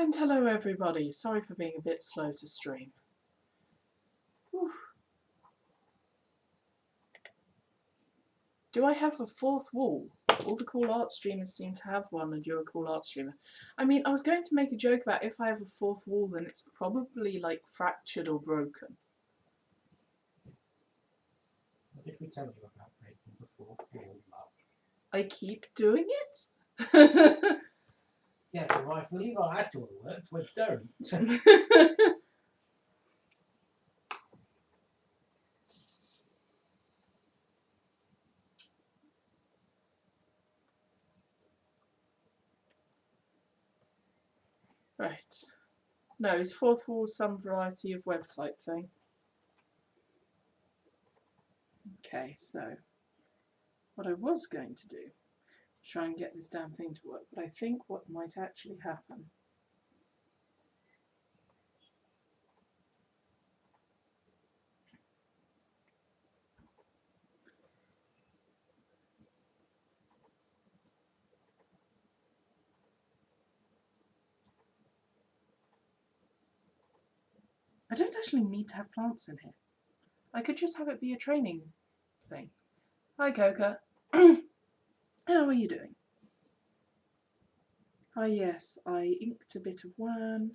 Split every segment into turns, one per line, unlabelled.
And hello everybody, sorry for being a bit slow to stream. Whew. Do I have a fourth wall? All the cool art streamers seem to have one and you're a cool art streamer. I mean, I was going to make a joke about if I have a fourth wall then it's probably like fractured or broken.
What did we tell you about breaking the fourth wall, love?
I keep doing it?
Yes, so if we leave our actual words, we don't.
Right. No, is fourth wall some variety of website thing? Okay, so what I was going to do, try and get this damn thing to work, but I think what might actually happen I don't actually need to have plants in here. I could just have it be a training thing. Hi, Coca. How are you doing? Ah, yes, I inked a bit of WAN,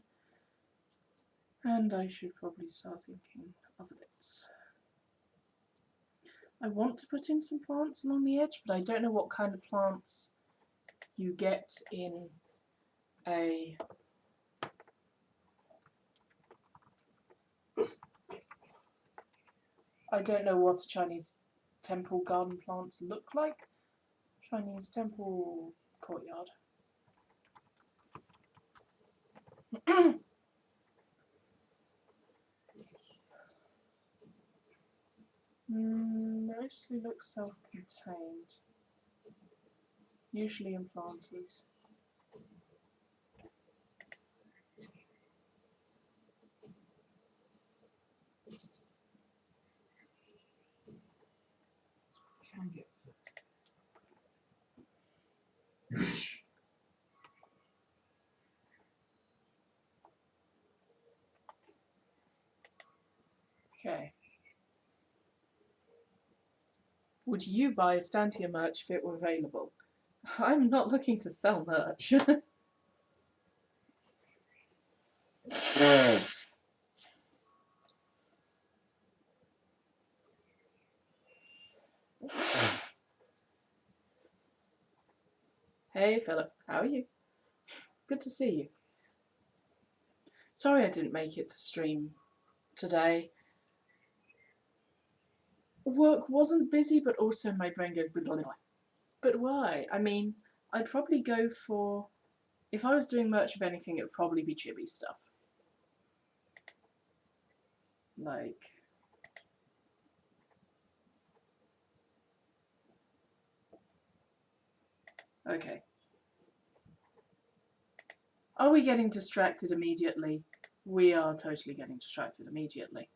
and I should probably start inking other bits. I want to put in some plants along the edge, but I don't know what kind of plants you get in a... I don't know what a Chinese temple garden plants look like. Chinese temple courtyard. Mostly look self-contained. Usually in planters.
Can get
Okay. Would you buy Stantia merch if it were available? I'm not looking to sell merch. Hey Philip, how are you? Good to see you. Sorry I didn't make it to stream today. Work wasn't busy, but also my brain goes blah, blah, blah. But why? I mean, I'd probably go for... If I was doing merch of anything, it would probably be chibi stuff. Like... Okay. Are we getting distracted immediately? We are totally getting distracted immediately.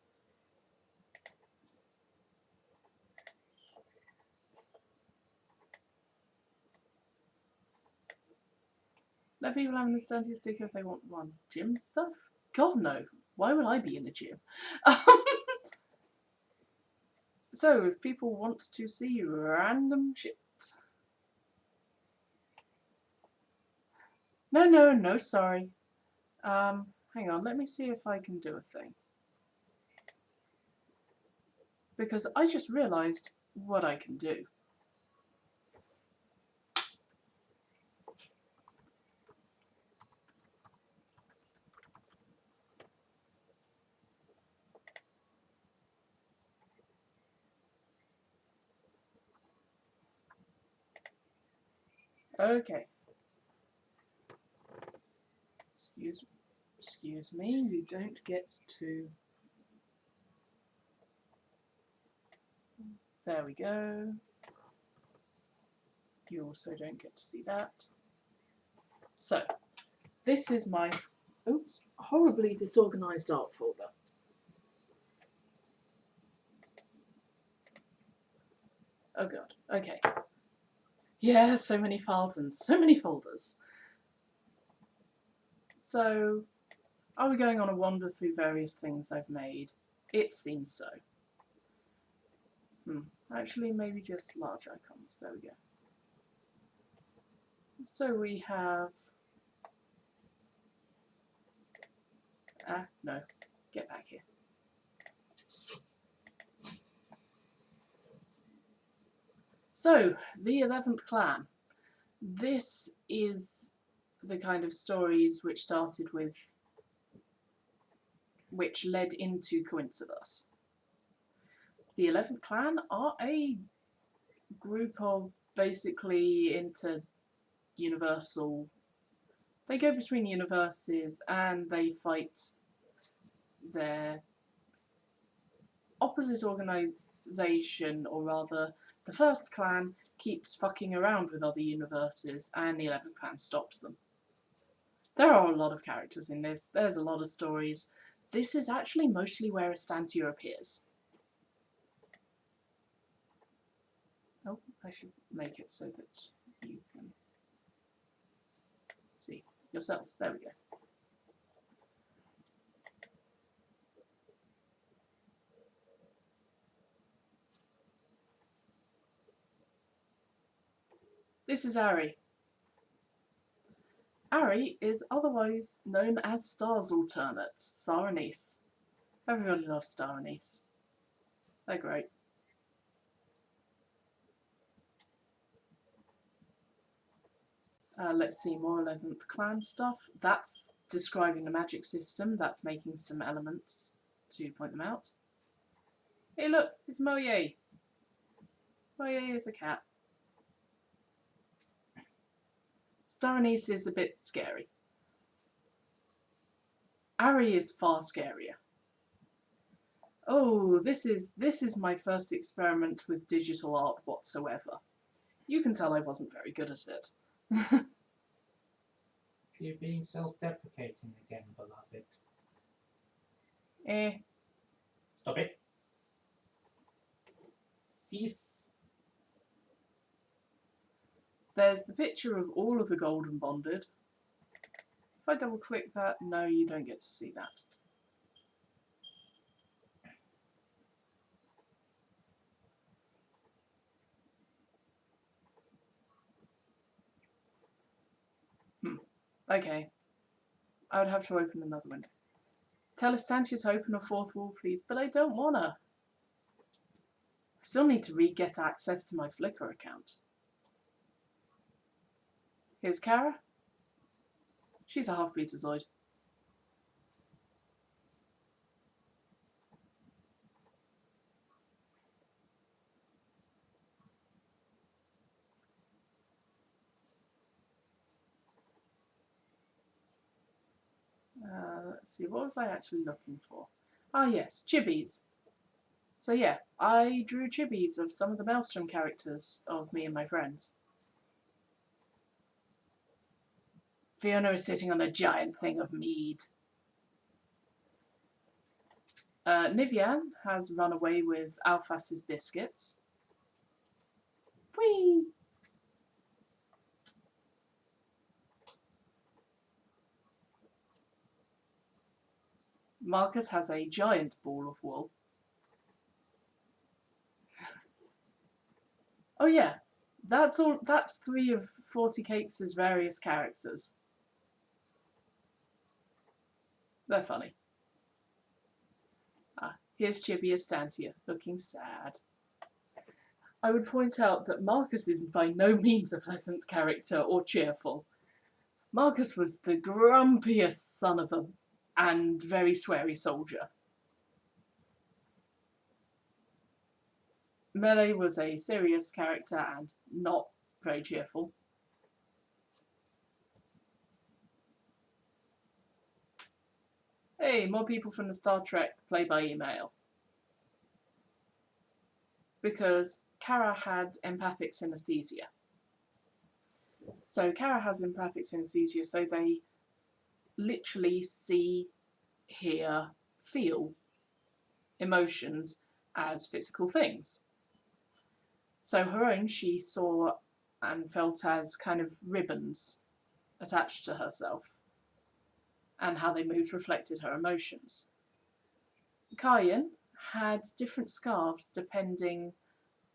Let people have an Stantia sticker if they want one. Gym stuff? God no. Why would I be in a gym? So, if people want to see random shit. No, sorry. Hang on, let me see if I can do a thing. Because I just realised what I can do. Okay. Excuse me, you don't get to... There we go. You also don't get to see that. So, this is my, oops, horribly disorganised art folder. Oh god, okay. Yeah, so many files and so many folders. So, are we going on a wander through various things I've made? It seems so. Actually, maybe just large icons. There we go. So we have... no. Get back here. So, the 11th Clan. This is the kind of stories which started with... which led into EotUS. The 11th Clan are a group of basically inter-universal... They go between universes and they fight their opposite organisation, or rather, the first clan keeps fucking around with other universes and the 11th Clan stops them. There are a lot of characters in this, there's a lot of stories. This is actually mostly where Estantia appears. Oh, I should make it so that you can see yourselves. There we go. This is Ari. Ari is otherwise known as Star's alternate, Star Anise. Everybody loves Star Anise. They're great. Let's see, more 11th Clan stuff. That's describing the magic system. That's making some elements to point them out. Hey look, it's Moye. Moye is a cat. Star Anise is a bit scary. Ari is far scarier. Oh, this is my first experiment with digital art whatsoever. You can tell I wasn't very good at it.
You're being self-deprecating again, beloved. Stop it. Cease.
There's the picture of all of the golden bonded. If I double click that, no, you don't get to see that. Okay. I would have to open another window. Tell Estantia to open a fourth wall, please, but I don't wanna. I still need to re-get access to my Flickr account. Here's Kara. She's a half-betazoid. Let's see, what was I actually looking for? Ah yes, chibis. So yeah, I drew chibis of some of the Maelstrom characters of me and my friends. Fiona is sitting on a giant thing of mead. Nivian has run away with Alphas's biscuits. Whee! Marcus has a giant ball of wool. Oh yeah, that's all. That's 3 of 40 Cakes' various characters. They're funny. Here's Chibi Estantia, looking sad. I would point out that Marcus is by no means a pleasant character or cheerful. Marcus was the grumpiest son of a and very sweary soldier. Melee was a serious character and not very cheerful. Hey, more people from the Star Trek play by email. Because Kara had empathic synesthesia. So Kara has empathic synesthesia, so they literally see, hear, feel emotions as physical things. So her own she saw and felt as kind of ribbons attached to herself. and how they moved reflected her emotions. Kayan had different scarves depending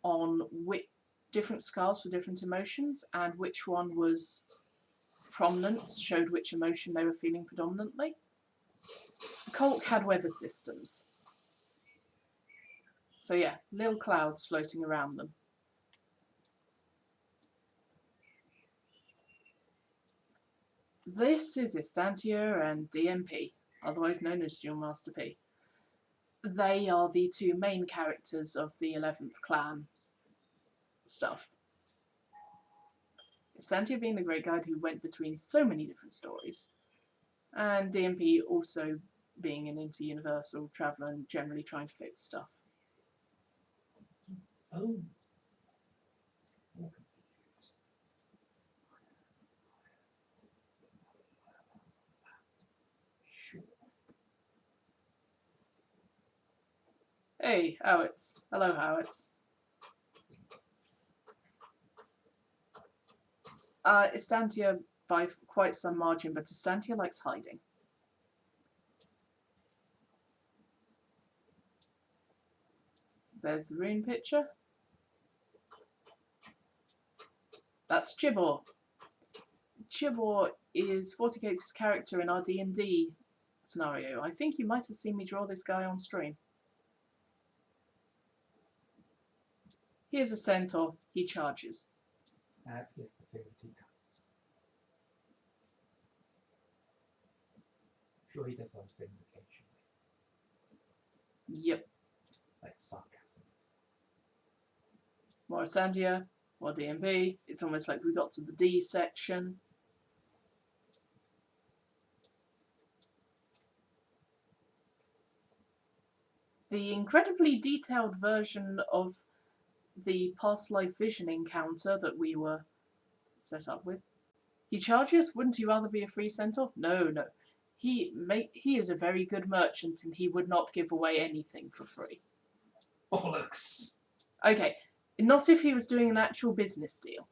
on different scarves for different emotions, and which one was prominent, showed which emotion they were feeling predominantly. Colk had weather systems. So yeah, little clouds floating around them. This is Istantia and DMP, otherwise known as Dual Master P. They are the two main characters of the 11th clan stuff. Istantia being the great guide who went between so many different stories, and DMP also being an inter-universal traveller and generally trying to fix stuff.
Oh. Sure.
Hey, Howitz. Hello, Howitz. Istantia by quite some margin, but Istantia likes hiding. There's the rune picture. That's Chibor. Chibor is Fortigate's character in our D&D scenario. I think you might have seen me draw this guy on stream. Here's a centaur. He charges.
That is the thing that he does. Sure, he does those things occasionally.
Yep.
Like sarcasm.
More Sandia, more DMP. It's almost like we got to the D section. The incredibly detailed version of the past life vision encounter that we were set up with. He charges, wouldn't you rather be a free centaur? No. He is a very good merchant and he would not give away anything for free.
Bollocks!
Okay, not if he was doing an actual business deal.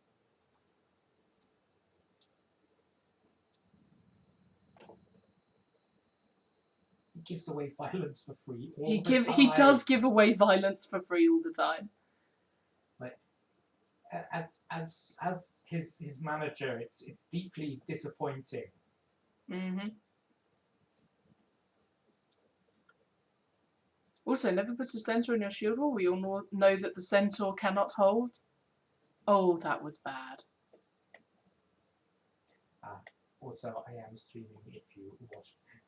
He gives away violence for free all the time.
He does give away violence for free all the time.
Like, as his manager, it's deeply disappointing.
Mm-hmm. Also, never put a centaur in your shield wall. We all know that the centaur cannot hold. Oh, that was bad.
Also, I am streaming if you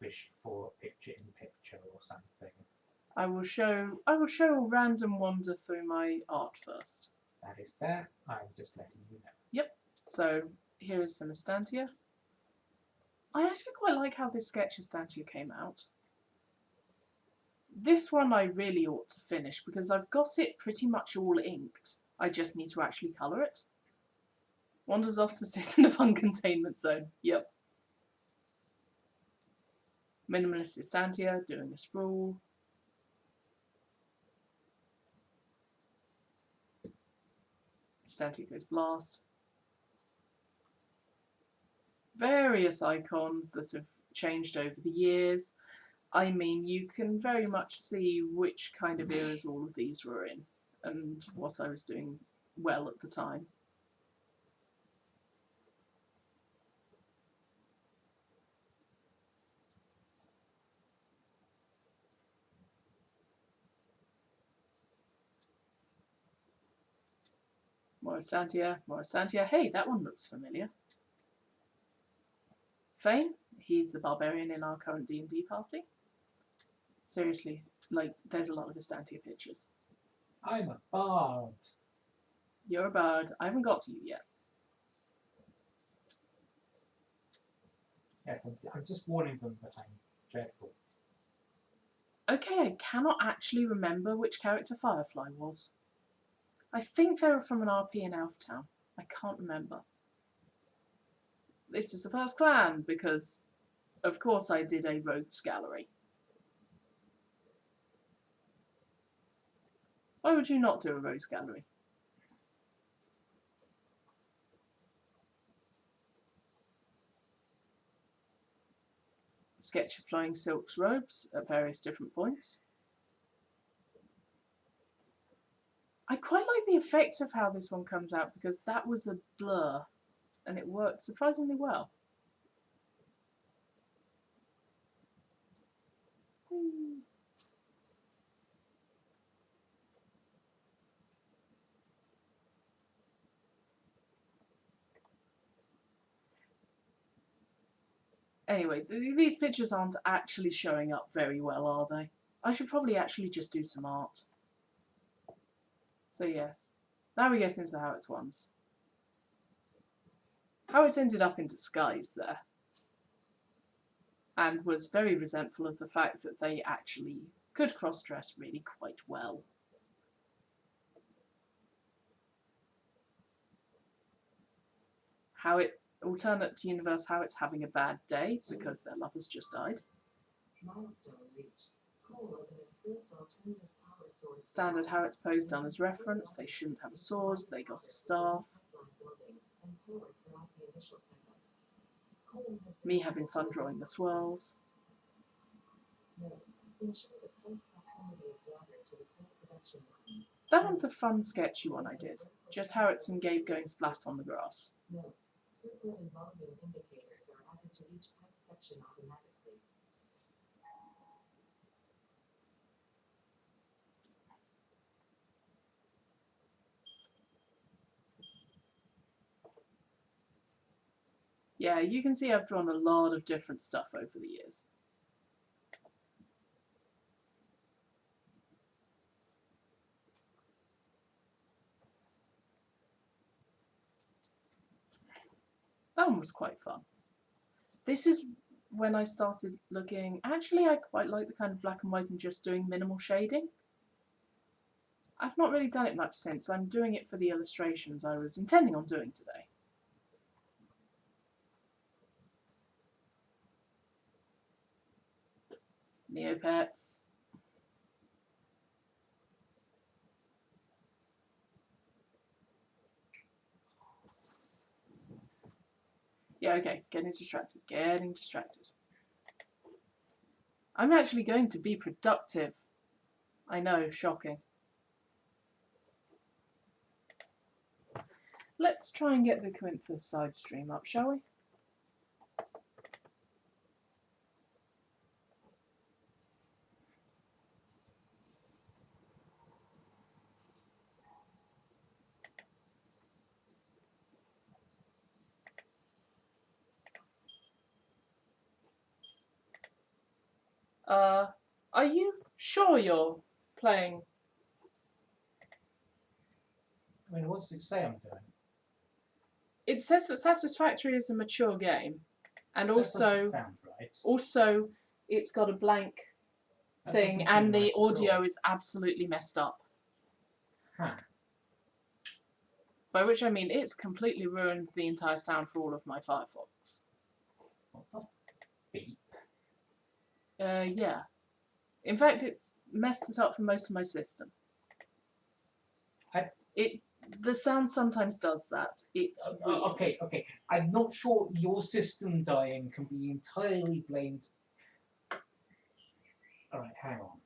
wish for picture-in-picture or something.
I will show a random wander through my art first.
That is there. I'm just letting you know.
Yep. So here is some Istantia. I actually quite like how this sketch Istantia came out. This one I really ought to finish because I've got it pretty much all inked. I just need to actually colour it. Wanders off to sit in the fun containment zone. Yep. Minimalist Istantia doing a sprawl. Istantia goes blast. Various icons that have changed over the years. I mean, you can very much see which kind of eras all of these were in and what I was doing well at the time. More Santia. Hey, that one looks familiar. Fane, he's the barbarian in our current D&D party. Seriously, like, there's a lot of Istantia pictures.
I'm a bard.
You're a bard. I haven't got to you yet.
Yes, I'm just warning them that I'm dreadful.
Okay, I cannot actually remember which character Firefly was. I think they were from an RP in Elftown. I can't remember. This is the first clan because, of course, I did a rogues gallery. Why would you not do a rogues gallery? sketch of flowing silks robes at various different points. I quite like the effect of how this one comes out because that was a blur and it worked surprisingly well. Anyway, these pictures aren't actually showing up very well, are they? I should probably actually just do some art. So yes, now we get into how it's ones. How it's ended up in disguise there, and was very resentful of the fact that they actually could cross-dress really quite well. How it, alternate universe, how it's having a bad day because their lovers just died. Standard how it's posed done as reference, they shouldn't have a sword, they got a staff. Me having fun drawing the swirls. That one's a fun sketchy one I did, just Harriet's and Gabe going splat on the grass. Yeah, you can see I've drawn a lot of different stuff over the years. That one was quite fun. This is when I started looking, actually I quite like the kind of black and white and just doing minimal shading. I've not really done it much since. I'm doing it for the illustrations I was intending on doing today. Neopets. Yeah, okay, getting distracted. I'm actually going to be productive. I know, shocking. Let's try and get the Cointhus side stream up, shall we? Are you sure you're playing?
I mean, what does it say I'm doing?
It says that Satisfactory is a mature game, and
That
also,
doesn't sound right.
also it's got a blank
That
thing,
doesn't seem
and the
right at all.
audio is absolutely messed up.
Huh.
By which I mean it's completely ruined the entire sound for all of my Firefox.
What the beep?
Yeah. In fact, it's messed it up for most of my system. The sound sometimes does that. It's weird.
Okay. I'm not sure your system dying can be entirely blamed. Alright, hang on.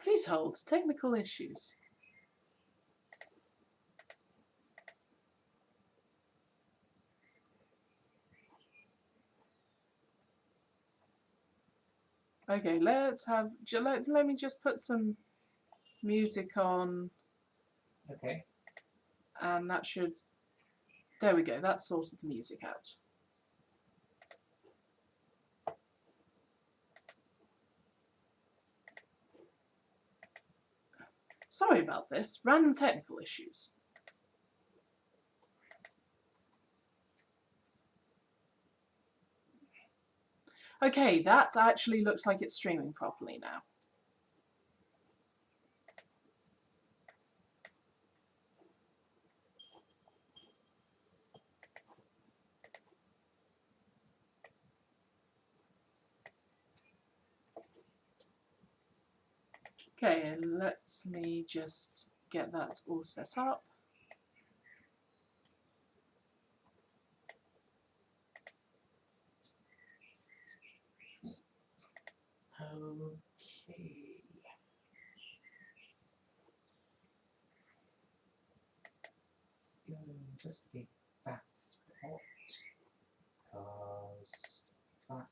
Please hold. Technical issues. Okay, let me just put some music on.
Okay.
And that should, there we go, that sorted the music out. Sorry about this, random technical issues. Okay, that actually looks like it's streaming properly now. Okay, let me just get that all set up.
Okay. Go investigate that spot. Cause that.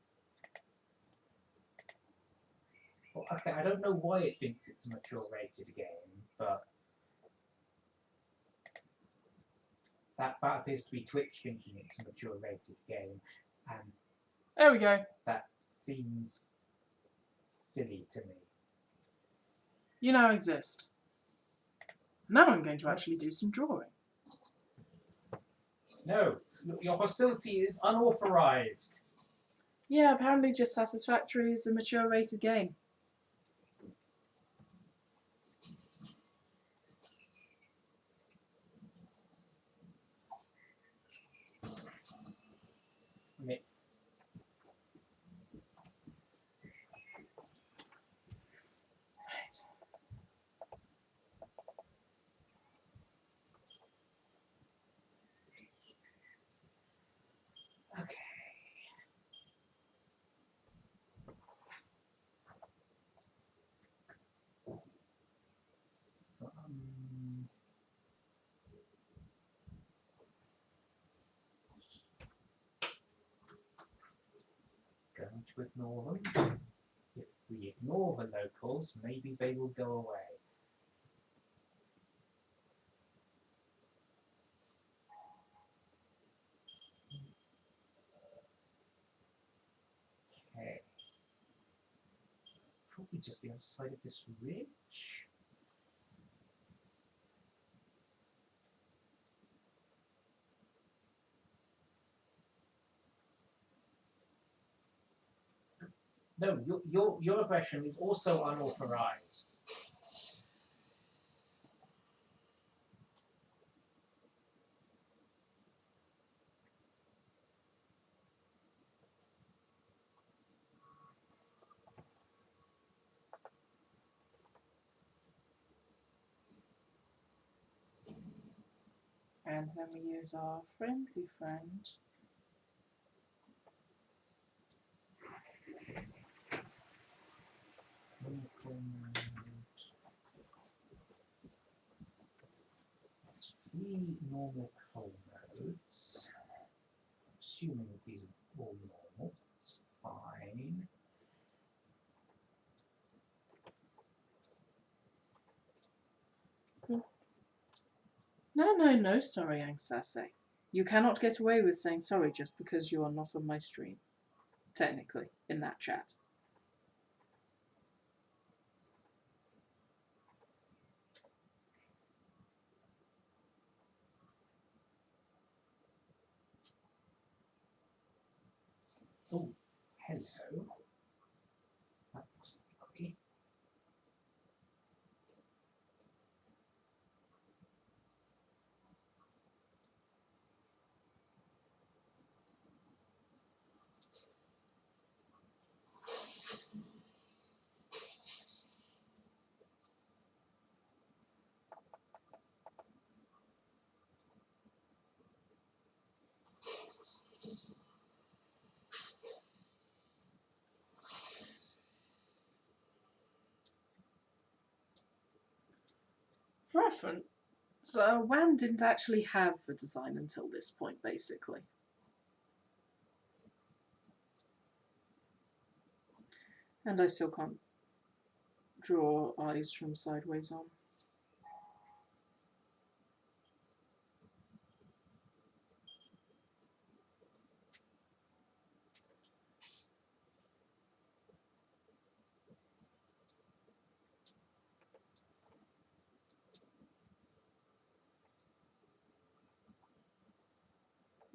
Well, okay, I don't know why it thinks it's a mature rated game, but that appears to be Twitch thinking it's a mature rated game, and
There we go.
that seems silly to me.
You now exist. Now I'm going to actually do some drawing.
No, your hostility is unauthorized.
Yeah, apparently just Satisfactory is a mature rated game.
Me. Okay. Going to ignore them. If we ignore the locals, maybe they will go away. Okay. Probably just the other side of this ridge. No, your aggression is also unauthorized.
And then we use our friendly friend.
There's 3 normal coal nodes. Assuming that these are all normal, that's fine.
No, sorry, Angsase. You cannot get away with saying sorry just because you are not on my stream. Technically, in that chat.
Oh, hello. That wasn't lucky.
For reference, WAN didn't actually have the design until this point, basically. And I still can't draw eyes from sideways on.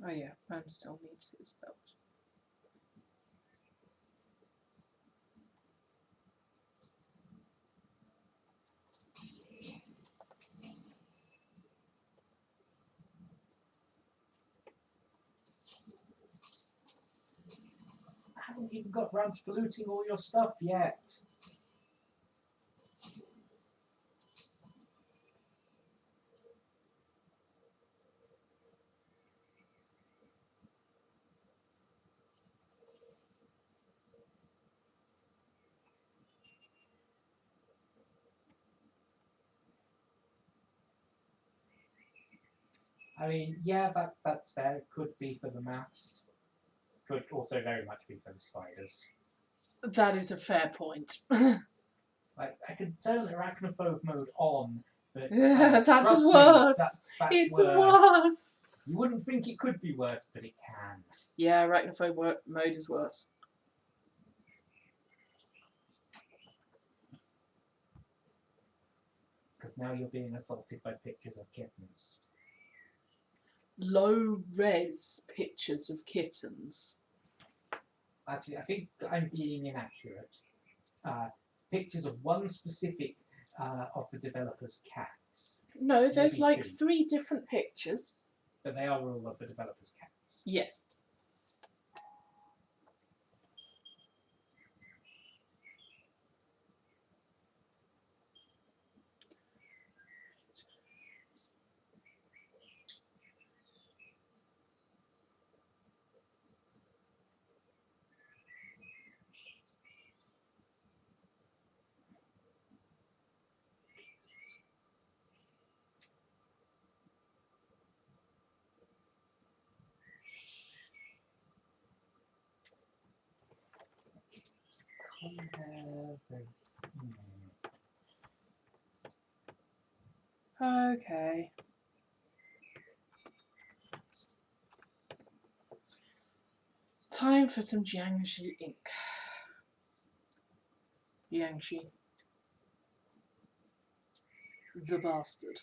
Oh yeah, man still needs his belt.
I haven't even got round to polluting all your stuff yet. I mean, yeah, that's fair. It could be for the maths. Could also very much be for the spiders.
That is a fair point.
Like, I could turn arachnophobe mode on, but
That's
trust
worse.
me, that's
It's
worse.
worse.
You wouldn't think it could be worse, but it can.
Yeah, arachnophobe mode is worse.
Because now you're being assaulted by pictures of kittens.
Low res pictures of kittens.
Actually, I think I'm being inaccurate. Pictures of one specific of the developer's cats.
No, there's
Maybe
like
two.
3 different pictures.
But they are all of the developer's cats.
Yes. Okay. Time for some Jiangxi ink. Jiangxi. The bastard.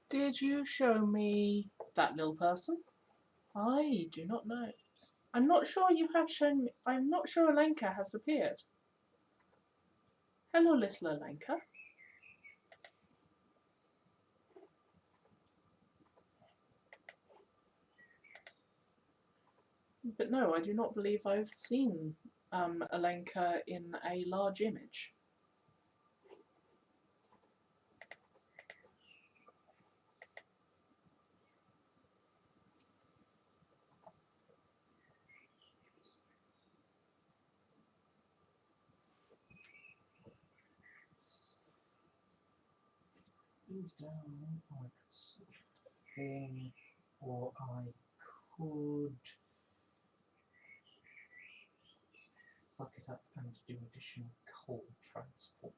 Did you show me that little person? I do not know. I'm not sure you have shown me. I'm not sure Alenka has appeared. Hello, little Alenka. But no, I do not believe I've seen Alenka in a large image.
Down, I could search for the thing, or I could suck it up and do additional cold transport.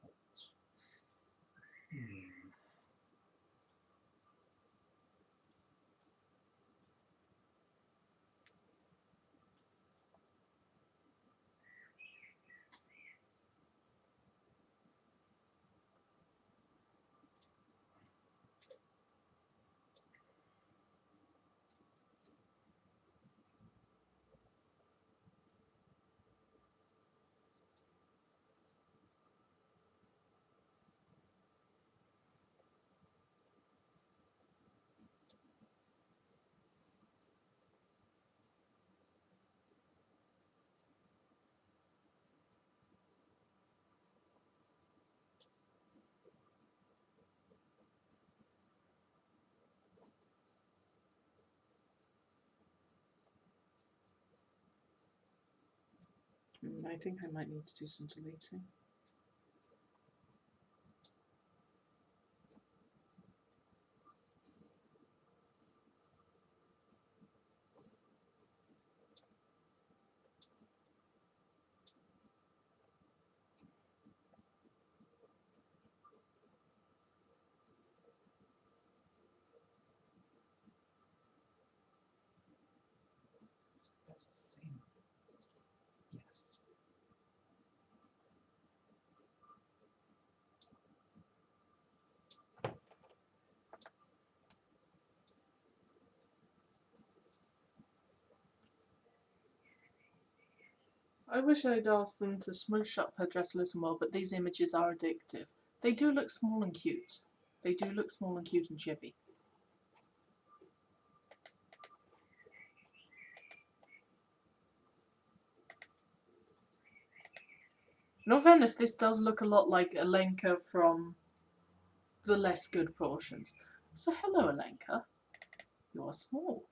I think I might need to do some deleting.
Yes.
I wish I'd asked them to smoosh up her dress a little more, but these images are addictive. They do look small and cute. They do look small and cute and chibi. In all fairness, this does look a lot like Alenka from the less good portions. So hello, Alenka. You're small.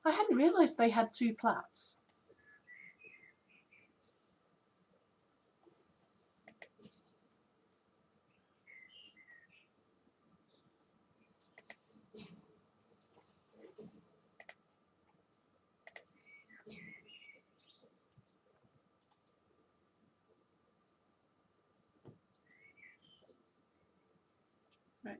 I hadn't realised they had two plats. Right.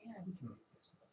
Yeah, we can make this work.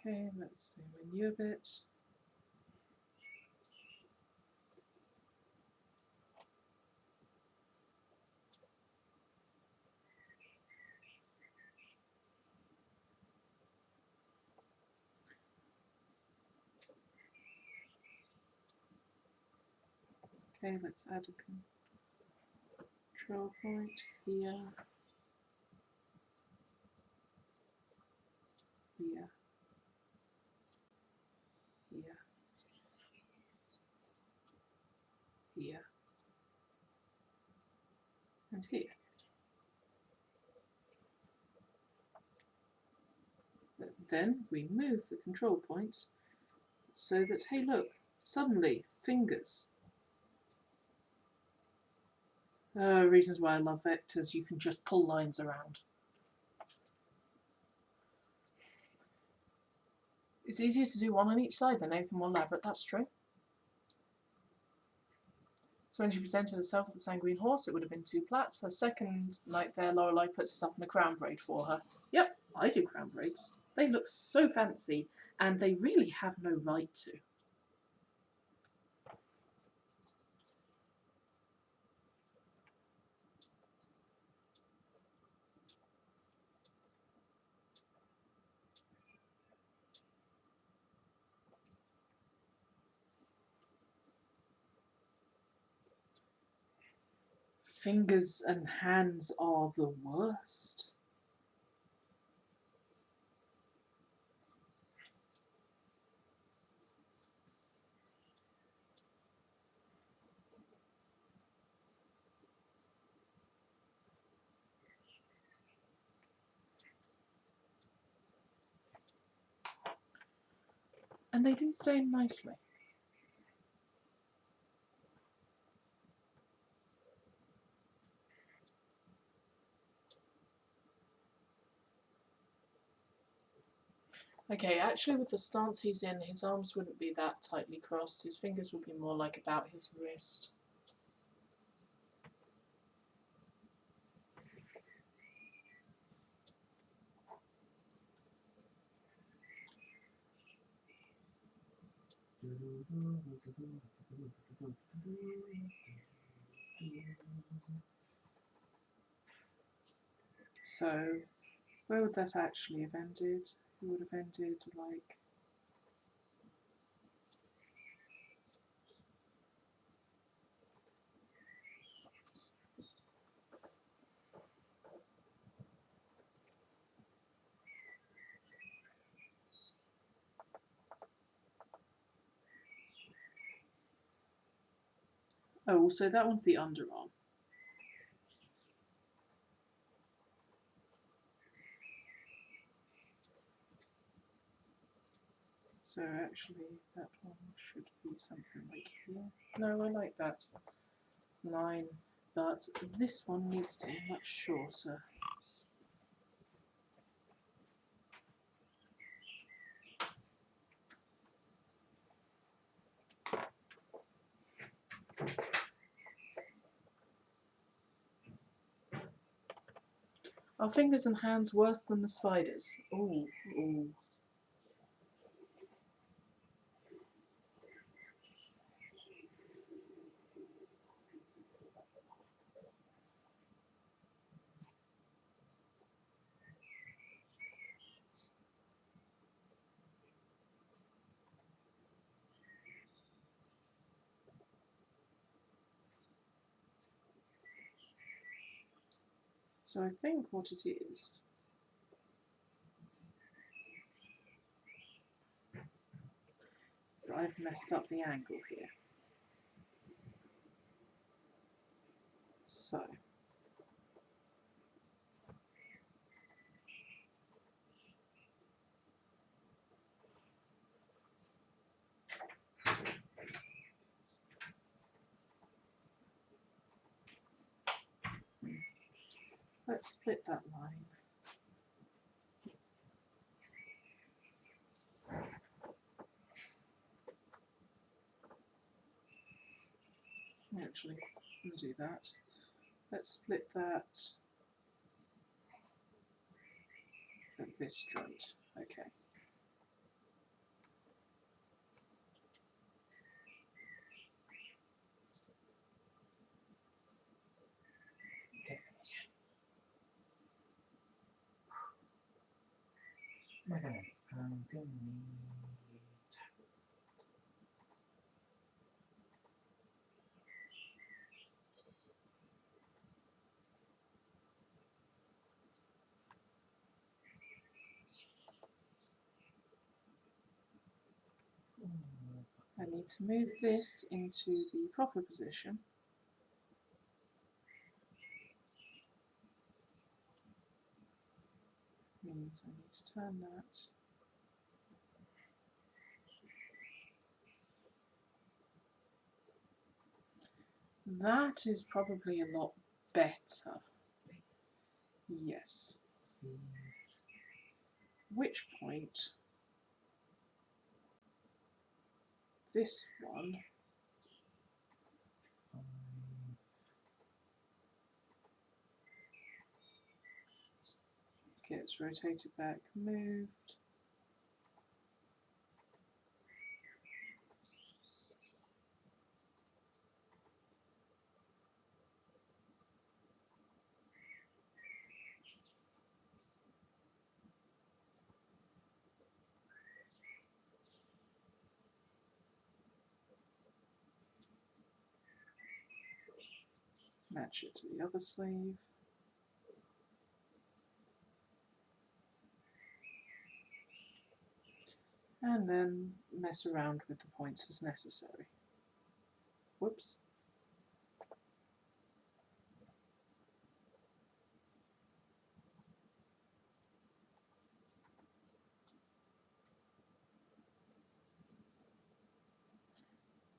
Okay, let's zoom in you a bit. Okay, let's add a control point here, here, here, here, and here. Then we move the control points so that, hey look, suddenly, fingers. Reasons why I love vectors, you can just pull lines around. It's easier to do one on each side than anything more elaborate, that's true. So when she presented herself with the sanguine horse, it would have been two plats. Her second night there, Lorelei puts us up in a crown braid for her. Yep, I do crown braids. They look so fancy, and they really have no right to. Fingers and hands are the worst. And they do stain nicely. Okay, actually with the stance he's in, his arms wouldn't be that tightly crossed. His fingers would be more like about his wrist. So, where would that actually have ended? It would have ended like... Oh, so that one's the underarm. So actually that one should be something like here. No, I like that line, but this one needs to be much shorter. Are fingers and hands worse than the spiders? Ooh, ooh. So I think what it is I've messed up the angle here. So let's split that line. Actually, we'll do that. Let's split that at this joint. Okay.
Okay. I'm gonna need...
I need to move this into the proper position. Means I need to turn that. That is probably a lot better. Yes. Which point this one gets rotated back, moved. Match it to the other sleeve. And then mess around with the points as necessary. Whoops.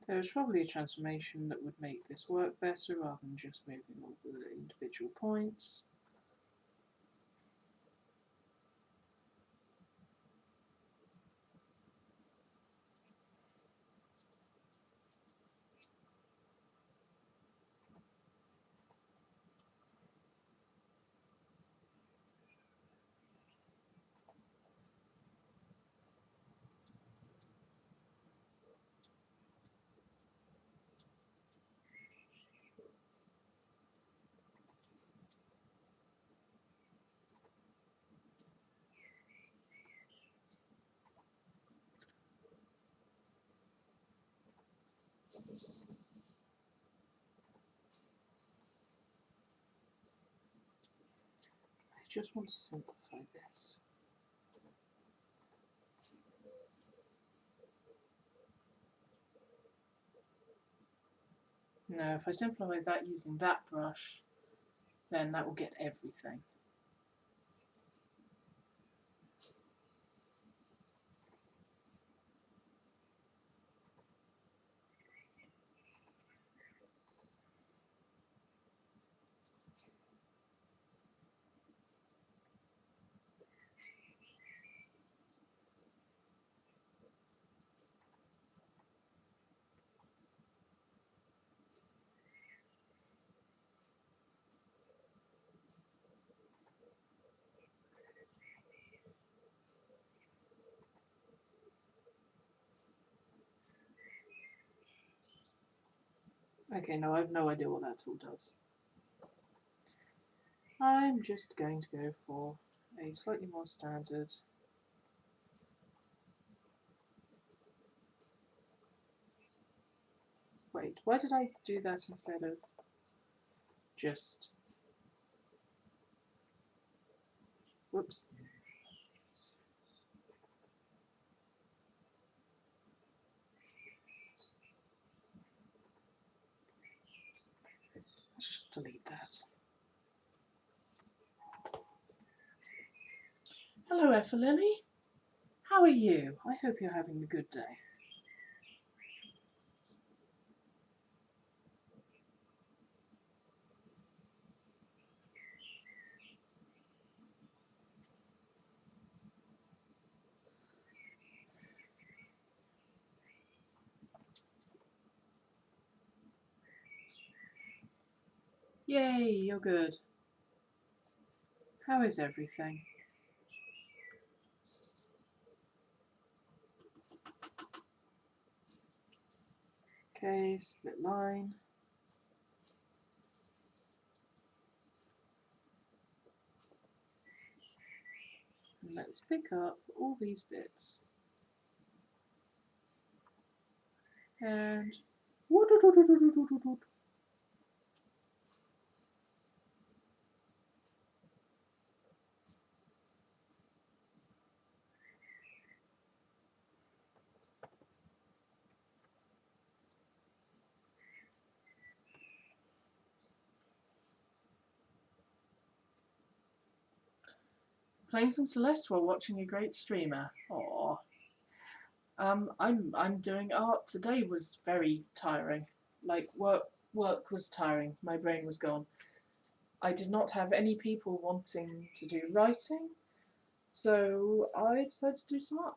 There's probably a transformation that would make this work better rather than just moving all the individual points. I just want to simplify this. Now, if I simplify that using that brush, then that will get everything. Okay, no, I have no idea what that tool does. I'm just going to go for a slightly more standard. Wait, why did I do that instead of just... Whoops. Let's just delete that. Hello, Effalili. How are you? I hope you're having a good day. Yay, you're good. How is everything? Okay, split line. And let's pick up all these bits. And... Playing some Celeste while watching a great streamer. Aww. I'm doing art. Today was very tiring. Like work was tiring. My brain was gone. I did not have any people wanting to do writing, so I decided to do some art.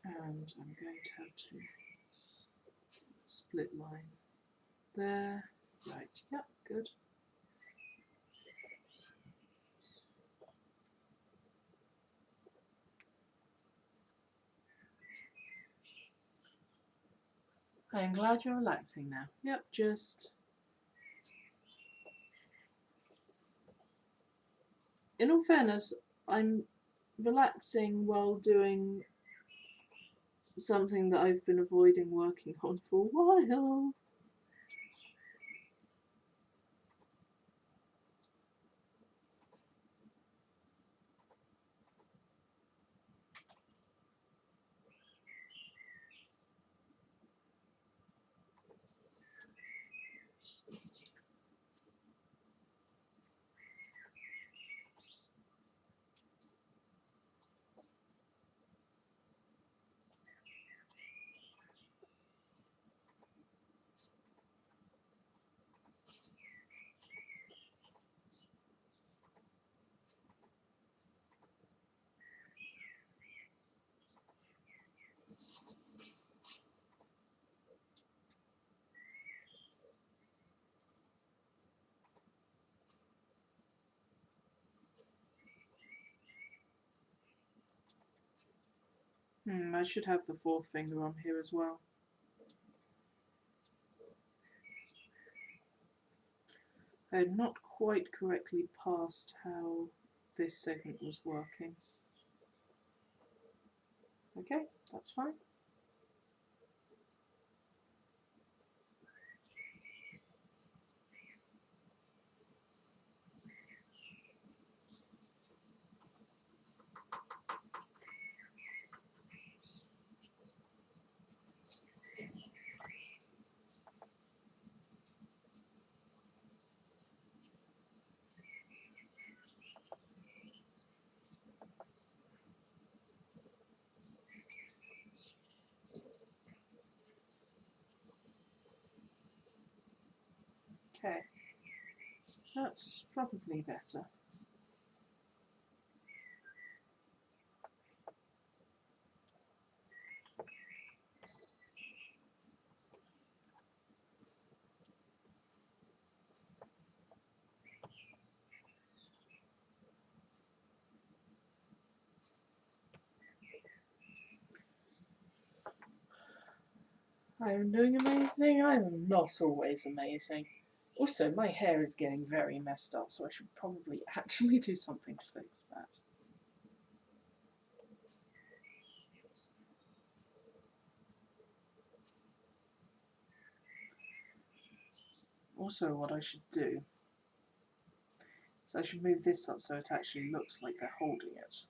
And I'm going to have to split line there. Right, yep, good. I am glad you're relaxing now. Yep, just... In all fairness, I'm relaxing while doing something that I've been avoiding working on for a while. I should have the fourth finger on here as well. I had not quite correctly passed how this segment was working. Okay, that's fine. Okay, that's probably better. I'm doing amazing. I'm not always amazing. Also, my hair is getting very messed up, so I should probably actually do something to fix that. Also, what I should do is I should move this up so it actually looks like they're holding it.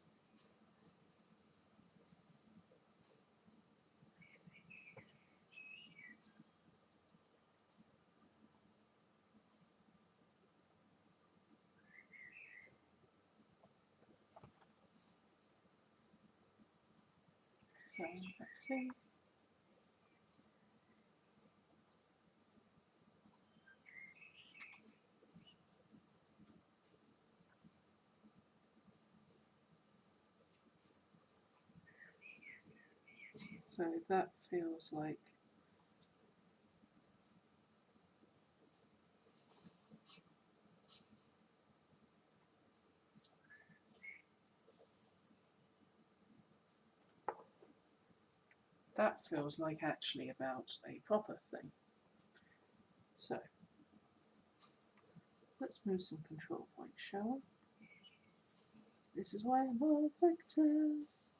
So, let's see. So that feels like actually about a proper thing. So let's move some control points, shall we? This is why I love vectors.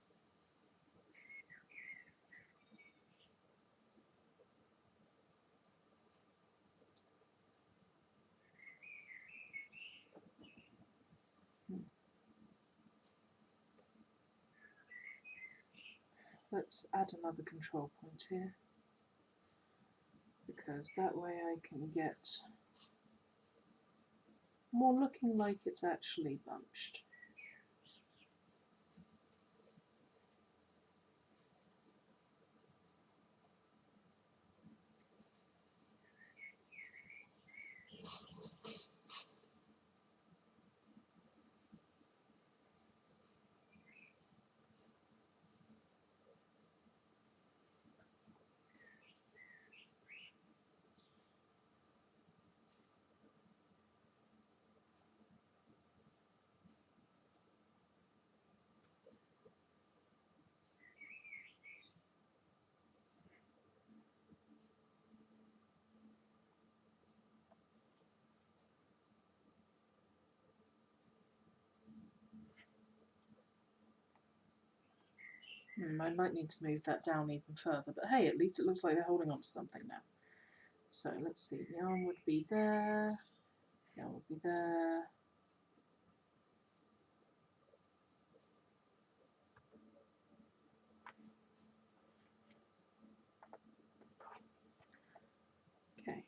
Let's add another control point here, because that way I can get more looking like it's actually bunched. I might need to move that down even further, but hey, at least it looks like they're holding on to something now. So let's see, the arm would be there, the arm would be there. Okay.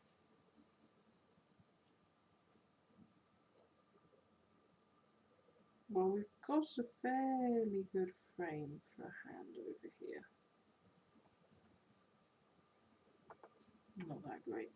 Well, we've got a fairly good frame for a hand over here. Not that great.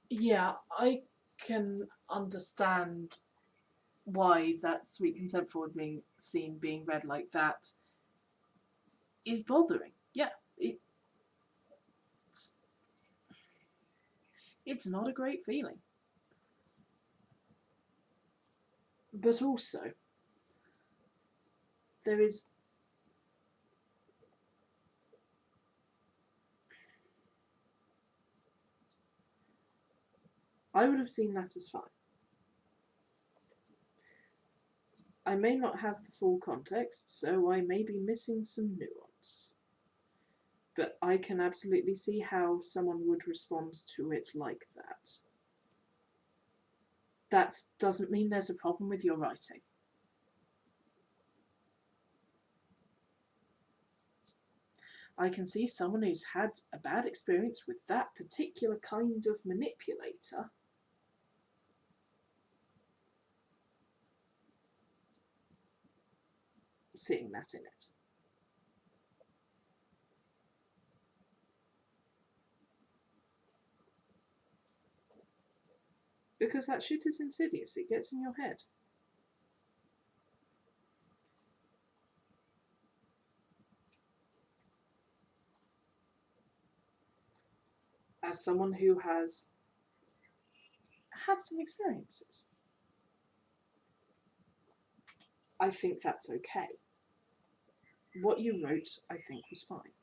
Yeah, I can understand why that sweet consent forward being seen being read like that is bothering. Yeah, it's not a great feeling. But also, there is I would have seen that as fine. I may not have the full context, so I may be missing some nuance. But I can absolutely see how someone would respond to it like that. That doesn't mean there's a problem with your writing. I can see someone who's had a bad experience with that particular kind of manipulator seeing that in it. Because that shit is insidious, it gets in your head. As someone who has had some experiences, I think that's okay. What you wrote, I think, was fine.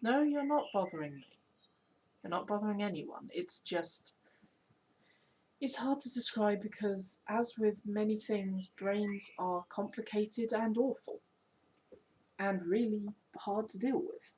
No, you're not bothering me. You're not bothering anyone. It's just. It's hard to describe because, as with many things, brains are complicated and awful. And really hard to deal with.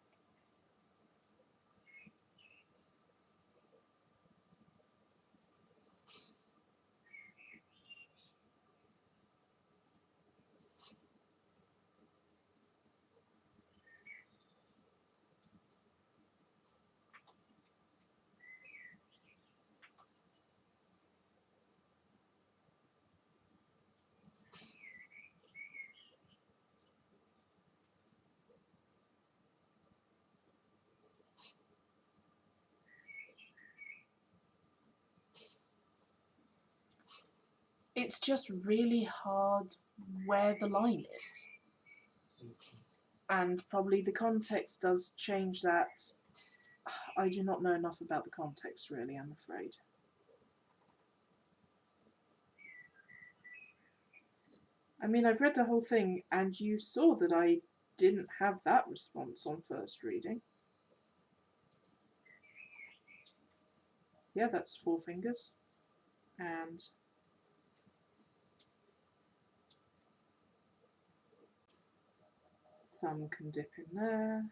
It's just really hard where the line is. And probably the context does change that. I do not know enough about the context, really, I'm afraid. I mean, I've read the whole thing, and you saw that I didn't have that response on first reading. Yeah, that's 4 fingers. And thumb can dip in there.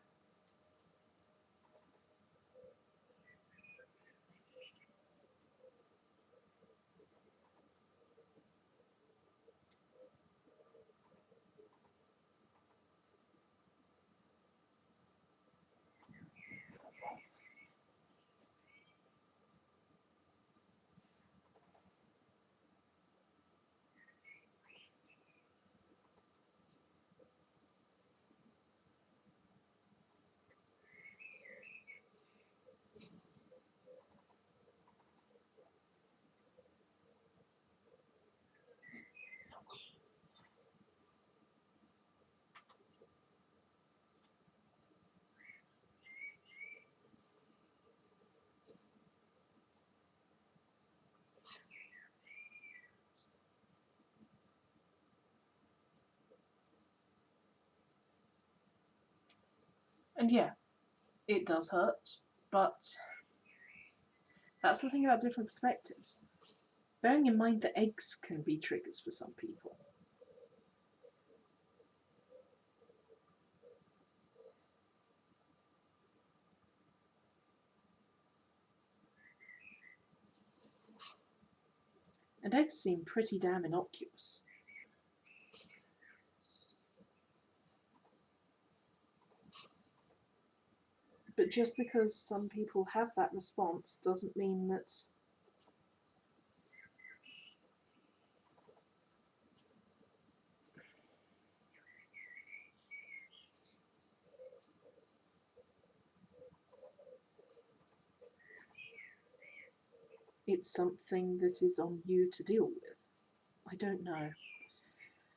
And yeah, it does hurt, but that's the thing about different perspectives. Bearing in mind that eggs can be triggers for some people. And eggs seem pretty damn innocuous. But just because some people have that response doesn't mean that it's something that is on you to deal with. I don't know.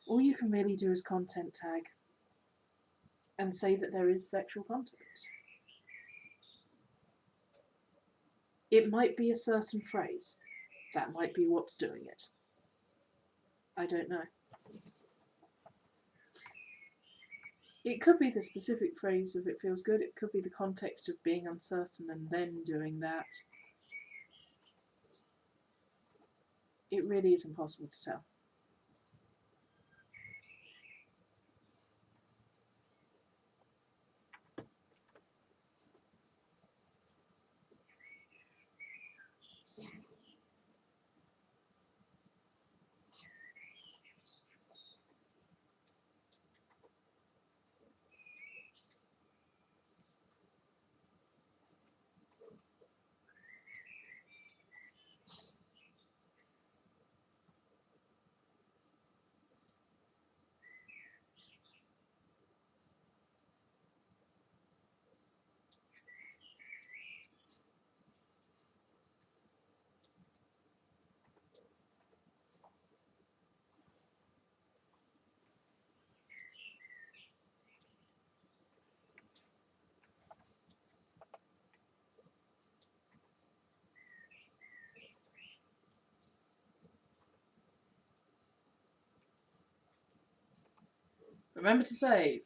All you can really do is content tag and say that there is sexual content. It might be a certain phrase. That might be what's doing it. I don't know. It could be the specific phrase of it feels good, it could be the context of being uncertain and then doing that. It really is impossible to tell. Remember to save.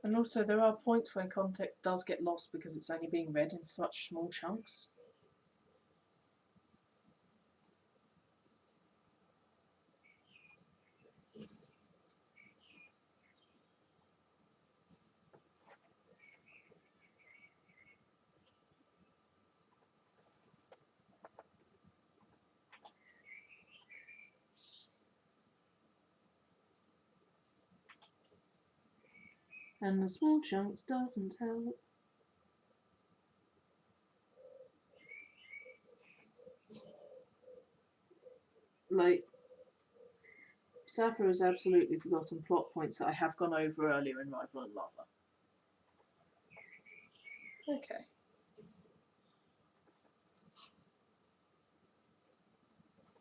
And also, there are points when context does get lost because it's only being read in such small chunks. And the small chunks doesn't help. Like, Sappho has absolutely forgotten plot points that I have gone over earlier in Rival and Lover. Okay.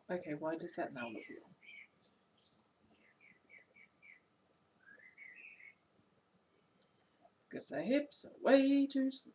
Okay, why does that now look wrong? Because their hips are way too small.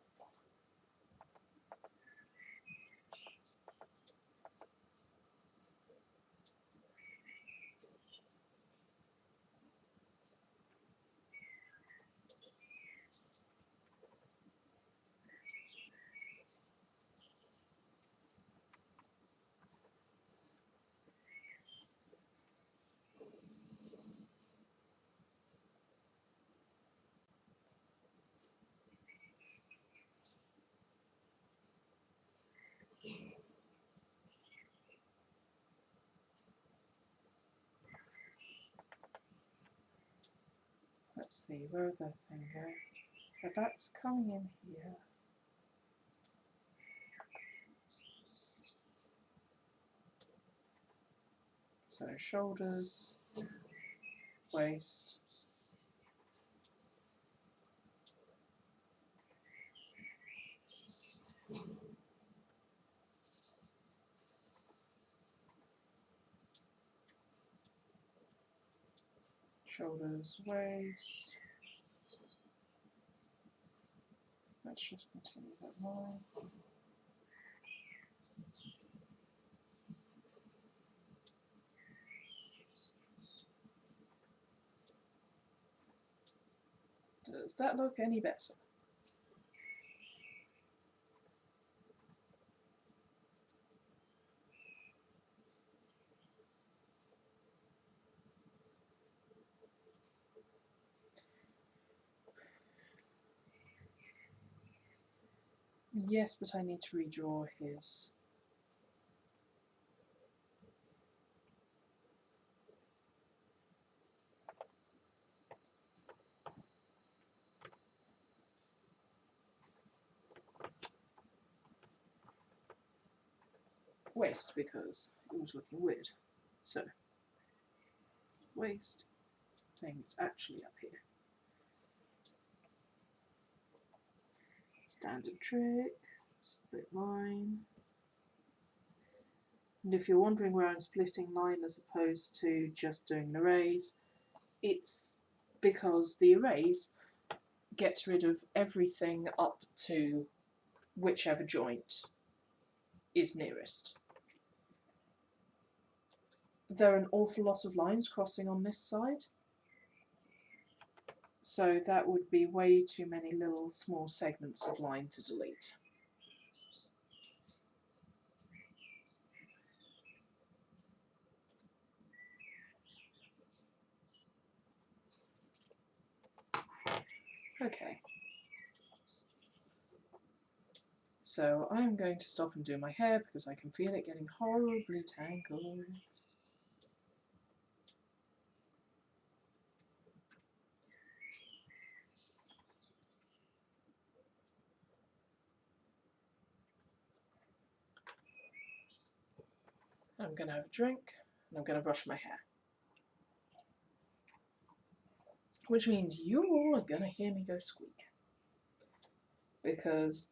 Let's see, where did that thing go? The back's coming in here. So shoulders, waist, shoulders, waist. Let's just continue that line. Does that look any better? Yes, but I need to redraw his. Waist, because it was looking weird. So, waist thing's actually up here. Standard trick, split line. And if you're wondering where I'm splitting line as opposed to just doing an arrays, it's because the arrays gets rid of everything up to whichever joint is nearest. There are an awful lot of lines crossing on this side, so that would be way too many little small segments of line to delete. Okay. So I'm going to stop and do my hair because I can feel it getting horribly tangled. I'm going to have a drink and I'm going to brush my hair. Which means you all are going to hear me go squeak. Because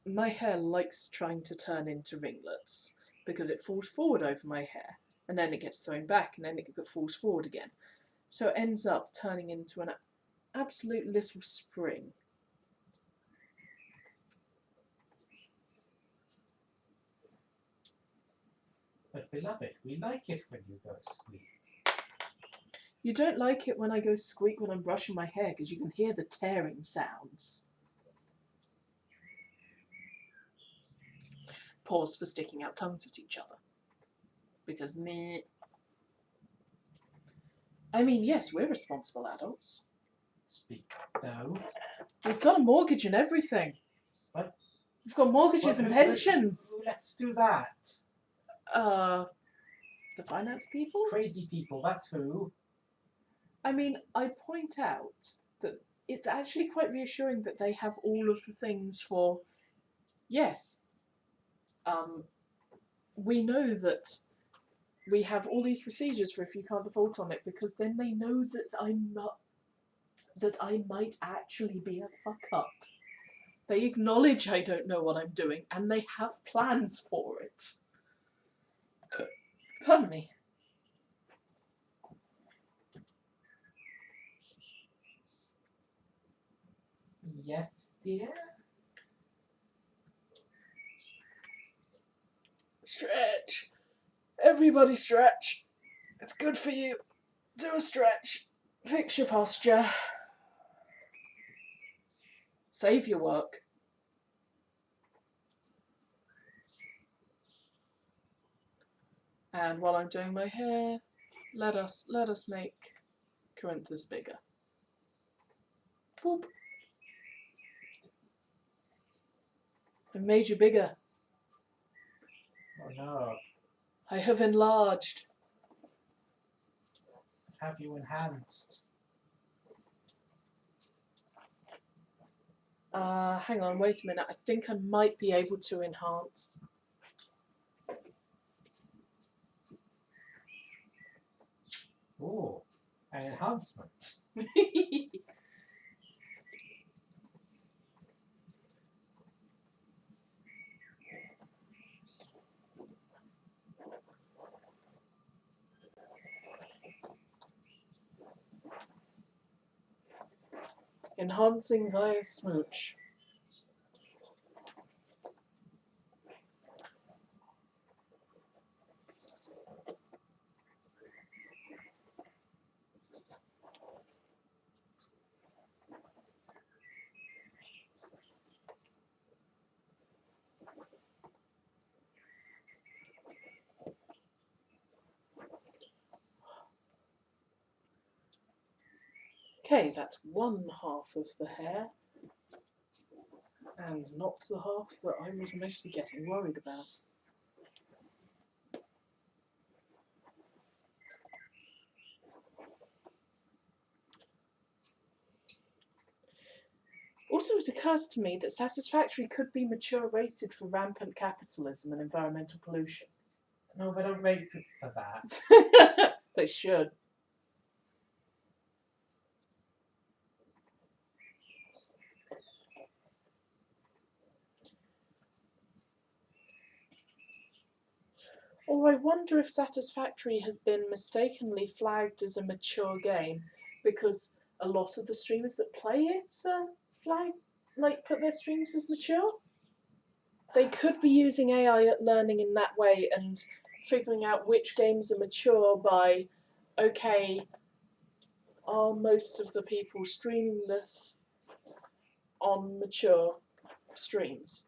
my hair likes trying to turn into ringlets because it falls forward over my hair and then it gets thrown back and then it falls forward again. So it ends up turning into an absolute little spring.
But beloved, we like it when you go squeak.
You don't like it when I go squeak when I'm brushing my hair because you can hear the tearing sounds. Pause for sticking out tongues at each other. Because meh. I mean, yes, we're responsible adults.
Speak. No.
We've got a mortgage and everything.
What?
We've got mortgages and pensions.
Let's do that.
The finance people?
Crazy people, that's who.
I mean, I point out that it's actually quite reassuring that they have all of the things for, yes, we know that we have all these procedures for if you can't default on it, because then they know that I might actually be a fuck up. They acknowledge I don't know what I'm doing, and they have plans for it. Pardon me.
Yes, dear?
Stretch. Everybody stretch. It's good for you. Do a stretch. Fix your posture. Save your work. And while I'm doing my hair, let us make Corinthus bigger. Whoop. I made you bigger.
Oh no.
I have enlarged.
Have you enhanced?
Hang on, wait a minute. I think I might be able to enhance.
Oh, an enhancement.
Enhancing via smooch. Okay, that's one half of the hair. And not the half that I was mostly getting worried about. Also, it occurs to me that Satisfactory could be mature rated for rampant capitalism and environmental pollution.
No, they don't rate it for that.
They should. Or I wonder if Satisfactory has been mistakenly flagged as a mature game because a lot of the streamers that play it put their streams as mature. They could be using AI at learning in that way and figuring out which games are mature by, okay, are most of the people streaming this on mature streams?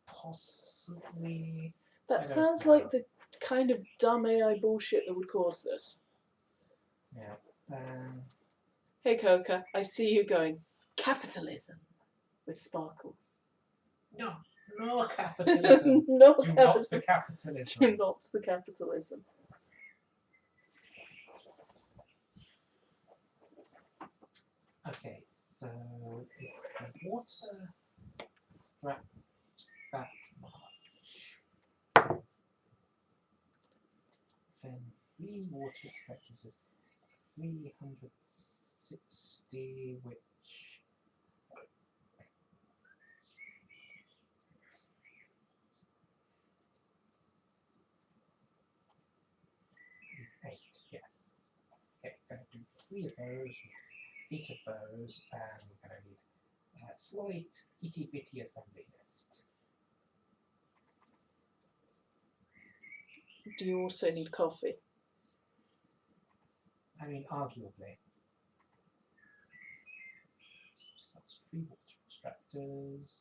Possibly.
That sounds like the kind of dumb AI bullshit that would cause this.
Yeah.
Hey Coca, I see you going, capitalism with sparkles.
No capitalism.
No
Do not
capitalism.
the capitalism.
Do not the capitalism.
Okay, so if the water scrap back March, then 3 water extractors is 360, which is 8, yes. Okay, going to do 3 of those, 8 of those, and we're going to need a slight itty bitty assembly list.
Do you also need coffee?
I mean, arguably. That's 3 water extractors.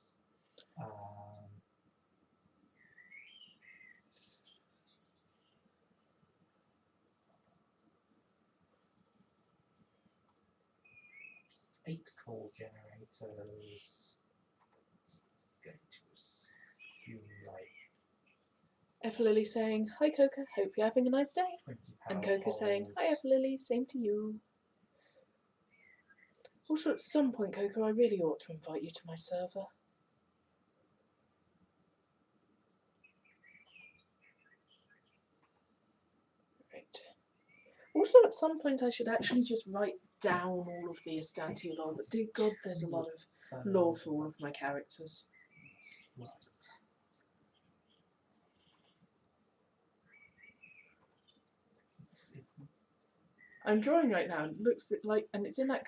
8 coal generators. Going to assume like
Lily saying, hi Coca, hope you're having a nice day.
20
And
power
Coca saying,
poles.
hi Lily, same to you. Also, at some point, Coca, I really ought to invite you to my server. Also, at some point, I should actually just write down all of the Estante lore, but dear God, there's a lot of lore for all of my characters.
Right. It's
I'm drawing right now, and it looks like, and it's in that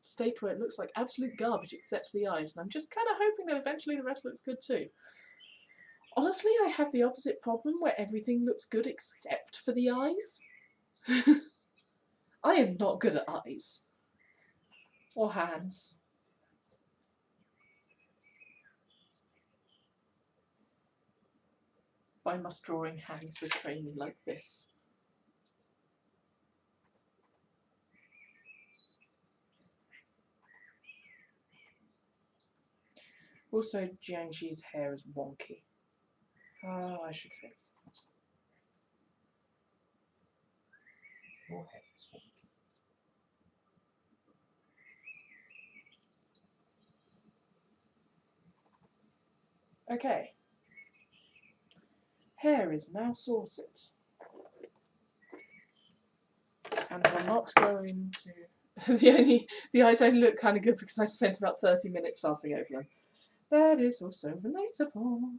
state where it looks like absolute garbage except for the eyes, and I'm just kind of hoping that eventually the rest looks good too. Honestly, I have the opposite problem where everything looks good except for the eyes. I am not good at eyes. Or hands. Why must drawing hands betray me like this? Also, Jiangxi's hair is wonky. Oh, I should fix that.
your head is wonky.
Okay. Hair is now sorted. And we're not going to... the eyes only look kind of good because I spent about 30 minutes fussing over them. That is also relatable.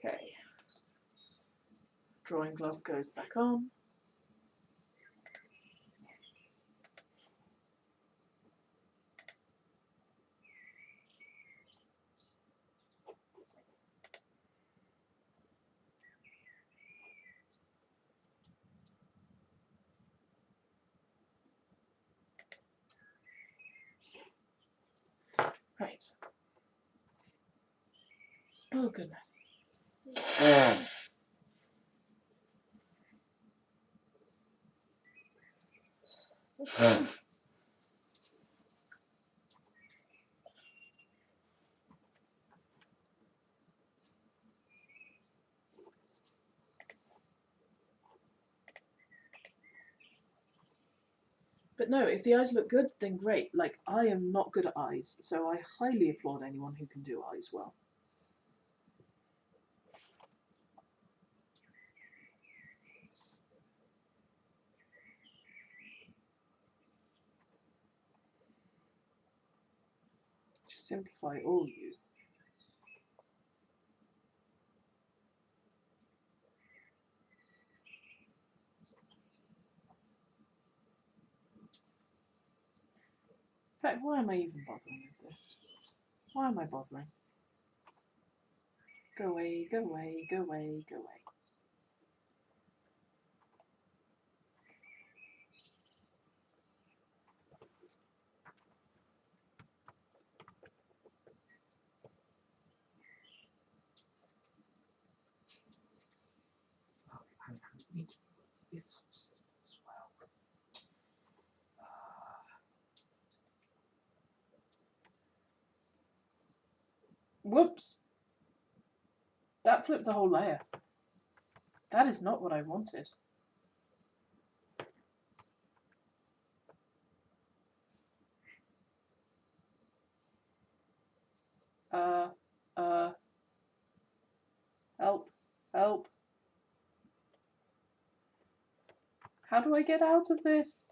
Okay. Drawing glove goes back on. Right. Oh, goodness. But no, if the eyes look good, then great. Like, I am not good at eyes, so I highly applaud anyone who can do eyes well. Just simplify all you. In fact, why am I even bothering with this? Why am I bothering? Go away, go away, go away, go away.
I need this system as well.
Whoops! That flipped the whole layer. That is not what I wanted. Help. Help. How do I get out of this?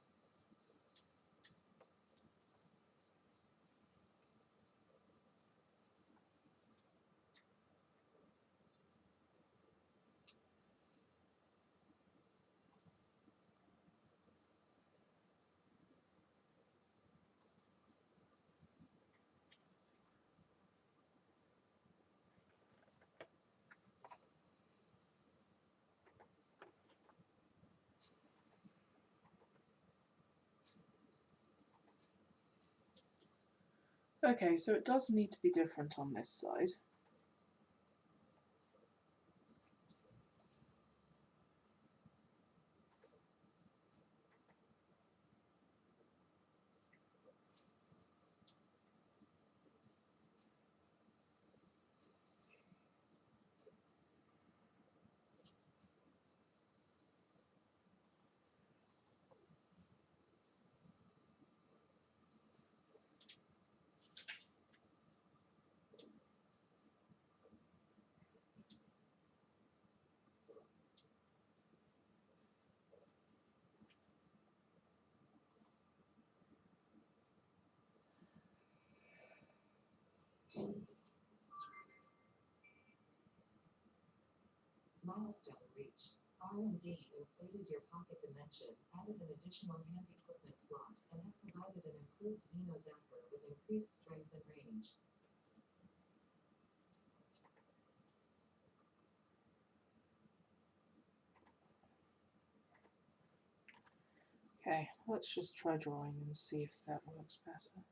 Okay, so it does need to be different on this side.
Milestone reached. R&D inflated your pocket dimension, added an additional hand equipment slot, and have provided an improved Xeno Zapper with increased strength and range.
Okay, let's just try drawing and see if that works better.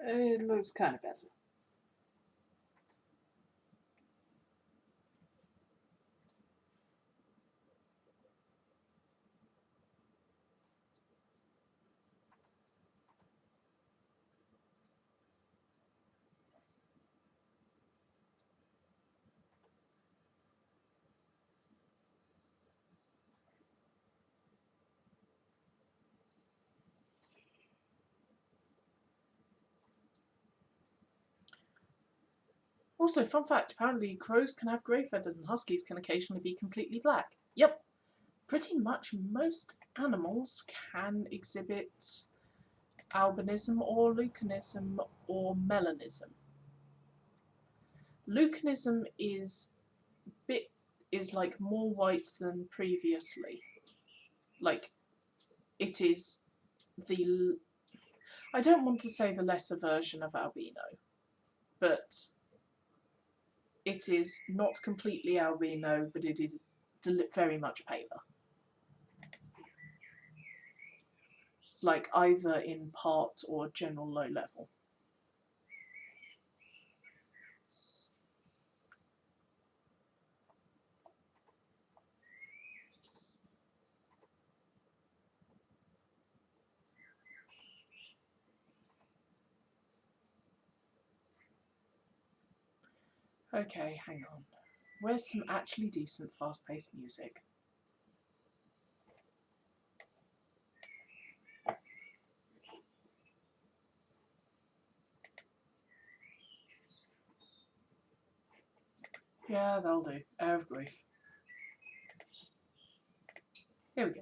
It looks kind of better. Also, fun fact, apparently crows can have grey feathers and huskies can occasionally be completely black. Yep, pretty much most animals can exhibit albinism or leucanism or melanism. Leucanism is like more white than previously. Like, it is the, I don't want to say the lesser version of albino, but it is not completely albino, but it is very much paler. Like either in part or general low level. Okay, hang on. Where's some actually decent fast-paced music? Yeah, that'll do. Air of Grief. Here we go.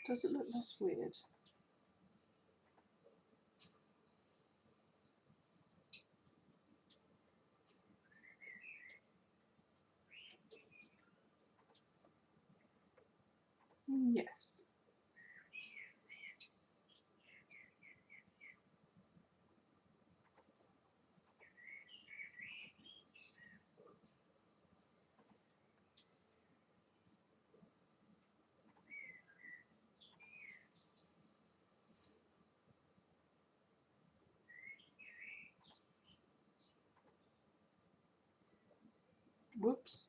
Does it look less weird? Yes. Whoops.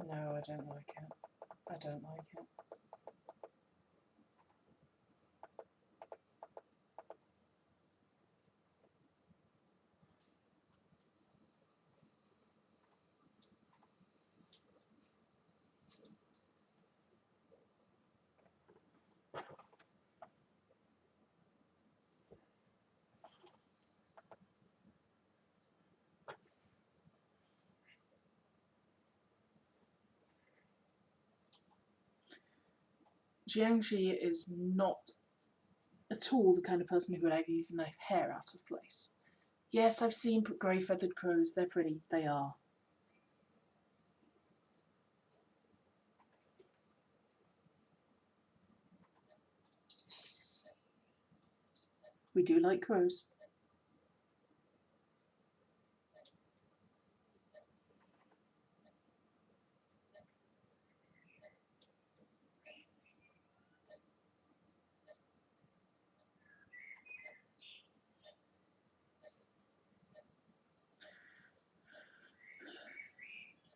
No, I don't like it. I don't like it. Jiangxi is not at all the kind of person who would have even a hair out of place. Yes, I've seen grey feathered crows, they're pretty, they are. We do like crows.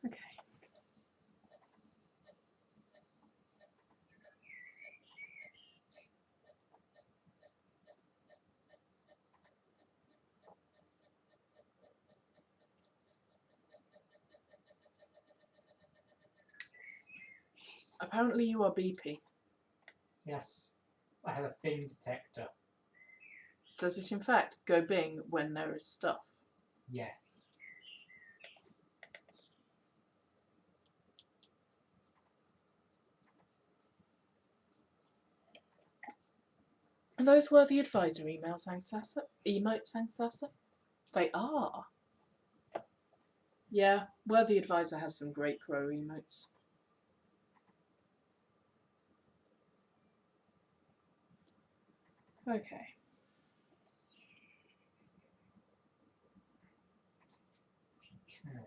Okay. Apparently you are BP.
Yes, I have a thing detector.
Does it in fact go bing when there is stuff?
Yes.
Are those worthy advisor emails, Angsasa? Emotes, Angsasa? They are. Yeah, worthy advisor has some great crow emotes. Okay.
Okay.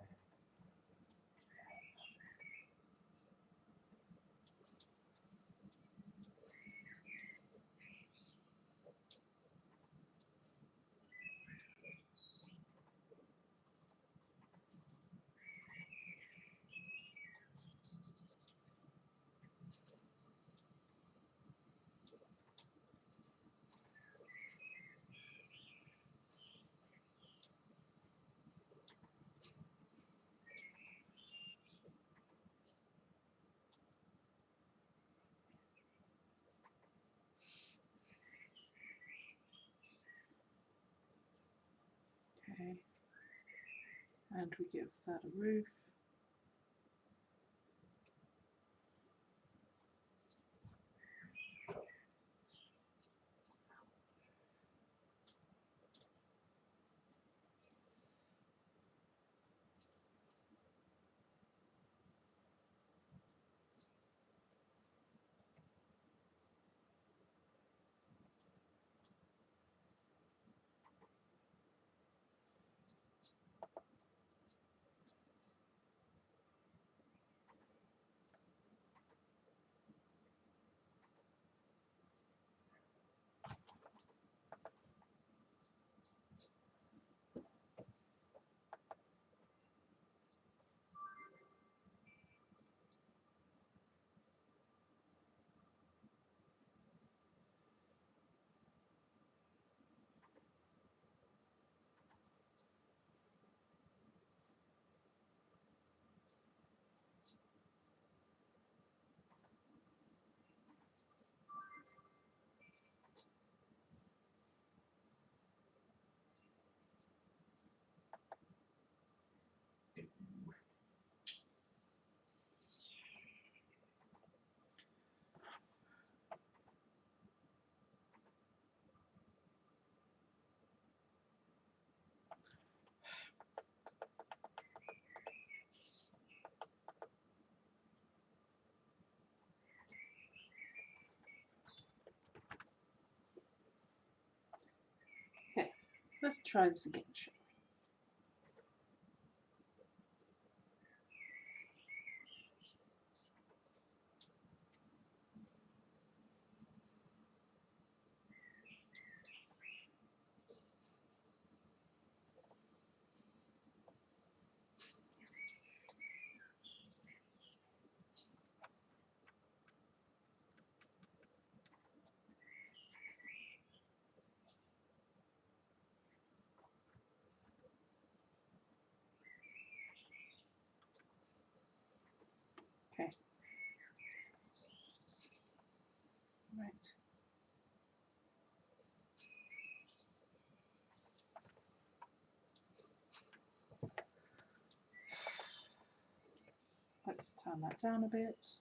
Okay. And we give that a roof. Okay, let's try this again, shall Okay. Right. Let's turn that down a bit.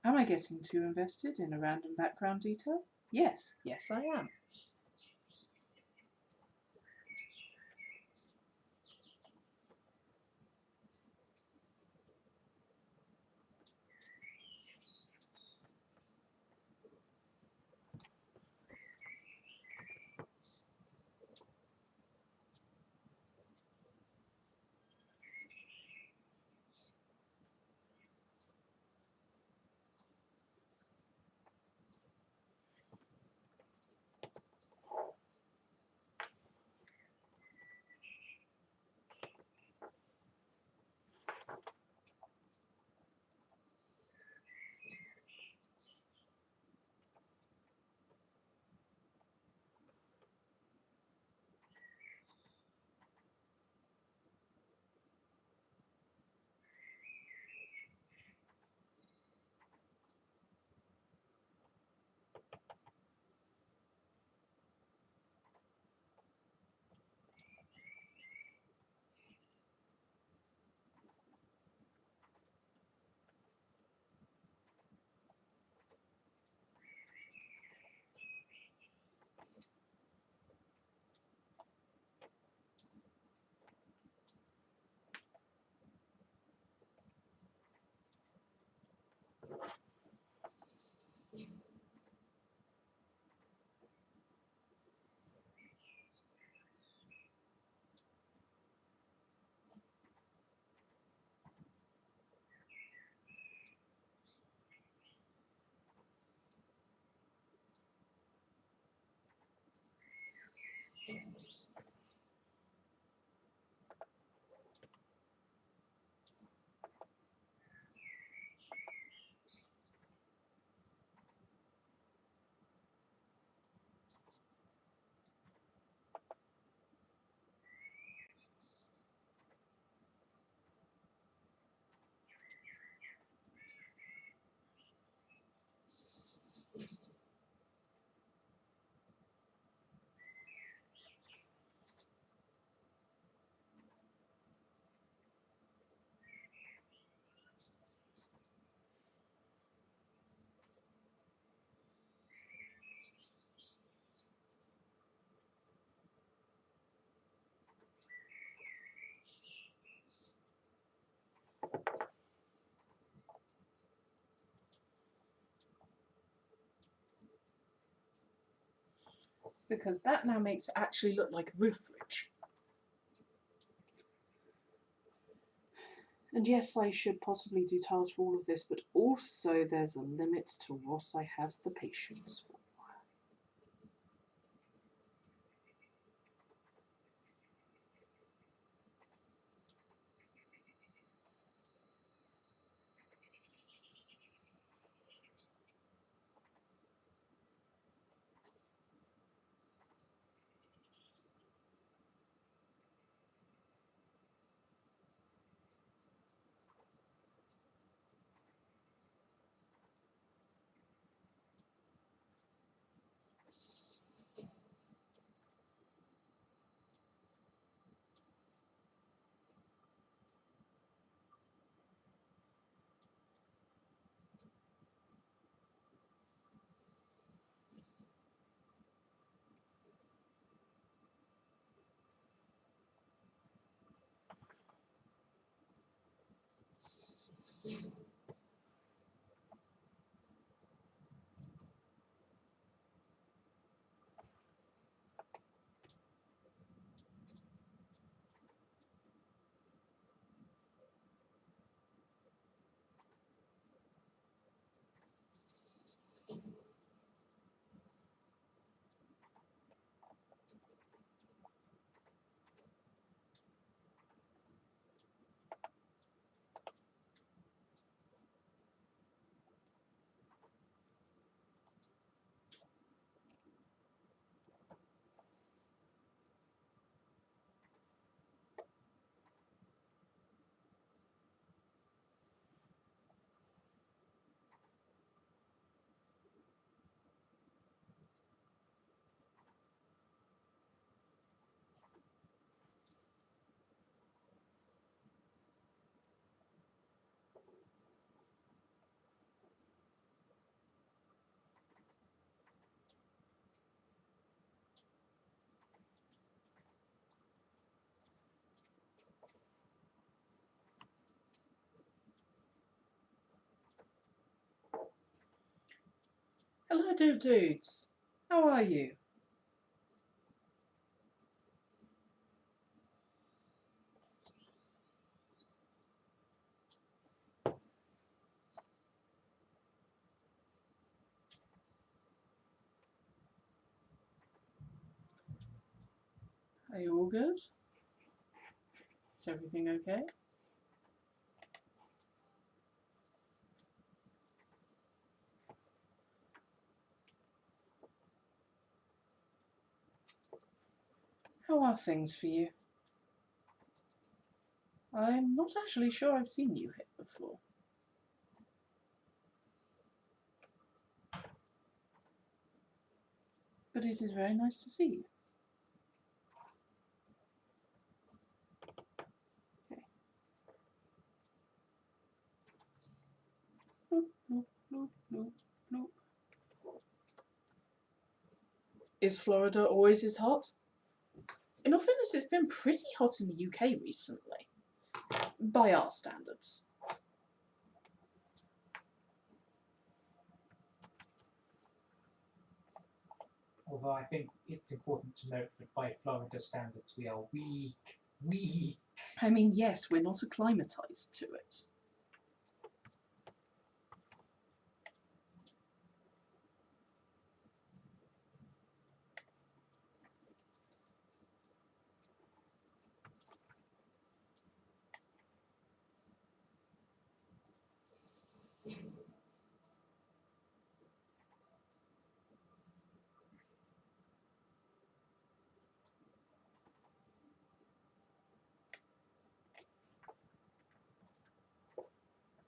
Am I getting too invested in a random background detail? Yes, yes I am. Because that now makes it actually look like a roof ridge. And yes, I should possibly do tiles for all of this, but also there's a limit to what I have the patience for. Hello, dudes. How are you? Are you all good? Is everything okay? How are things for you? I'm not actually sure I've seen you here before. But it is very nice to see you. Okay. Bloop, bloop, bloop, bloop, bloop. Is Florida always as hot? In all fairness, it's been pretty hot in the UK recently. By our standards.
Although I think it's important to note that by Florida standards we are weak.
I mean, yes, we're not acclimatized to it.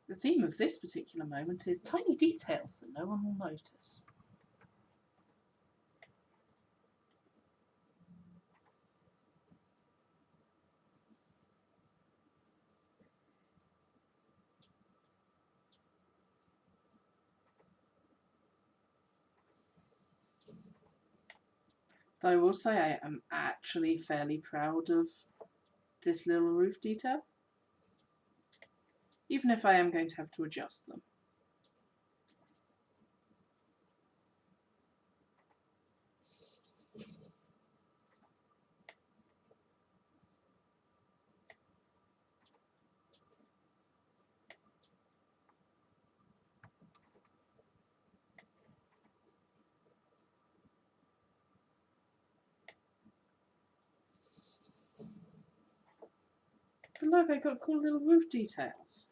The theme of this particular moment is tiny details that no one will notice. Though I will say I am actually fairly proud of this little roof detail, even if I am going to have to adjust them. But look, I got cool little roof details.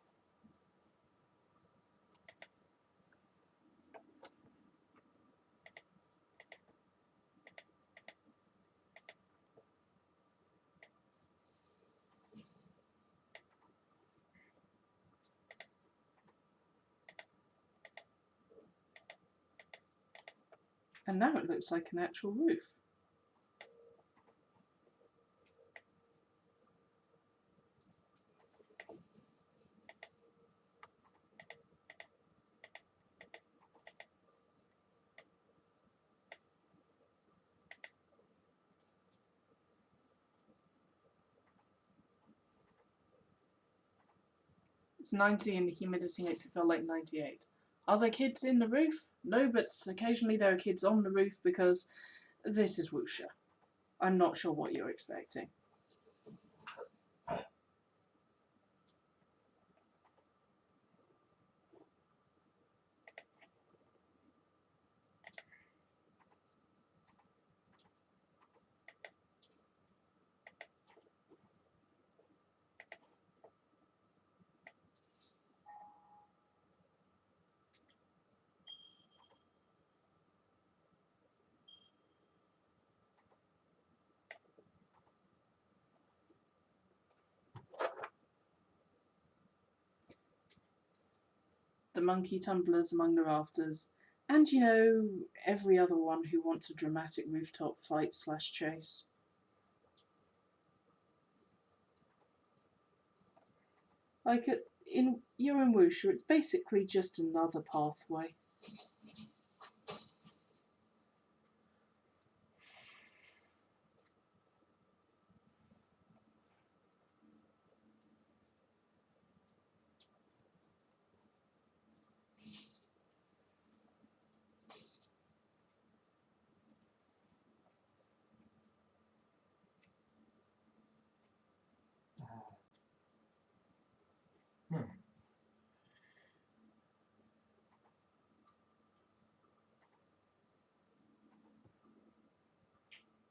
And now it looks like an actual roof. It's 90 and the humidity makes it feel like 98. Are there kids in the roof? No, but occasionally there are kids on the roof because this is Wuxia. I'm not sure what you're expecting. The monkey tumblers among the rafters, and you know, every other one who wants a dramatic rooftop fight / chase. Like, you're in Wuxia, it's basically just another pathway.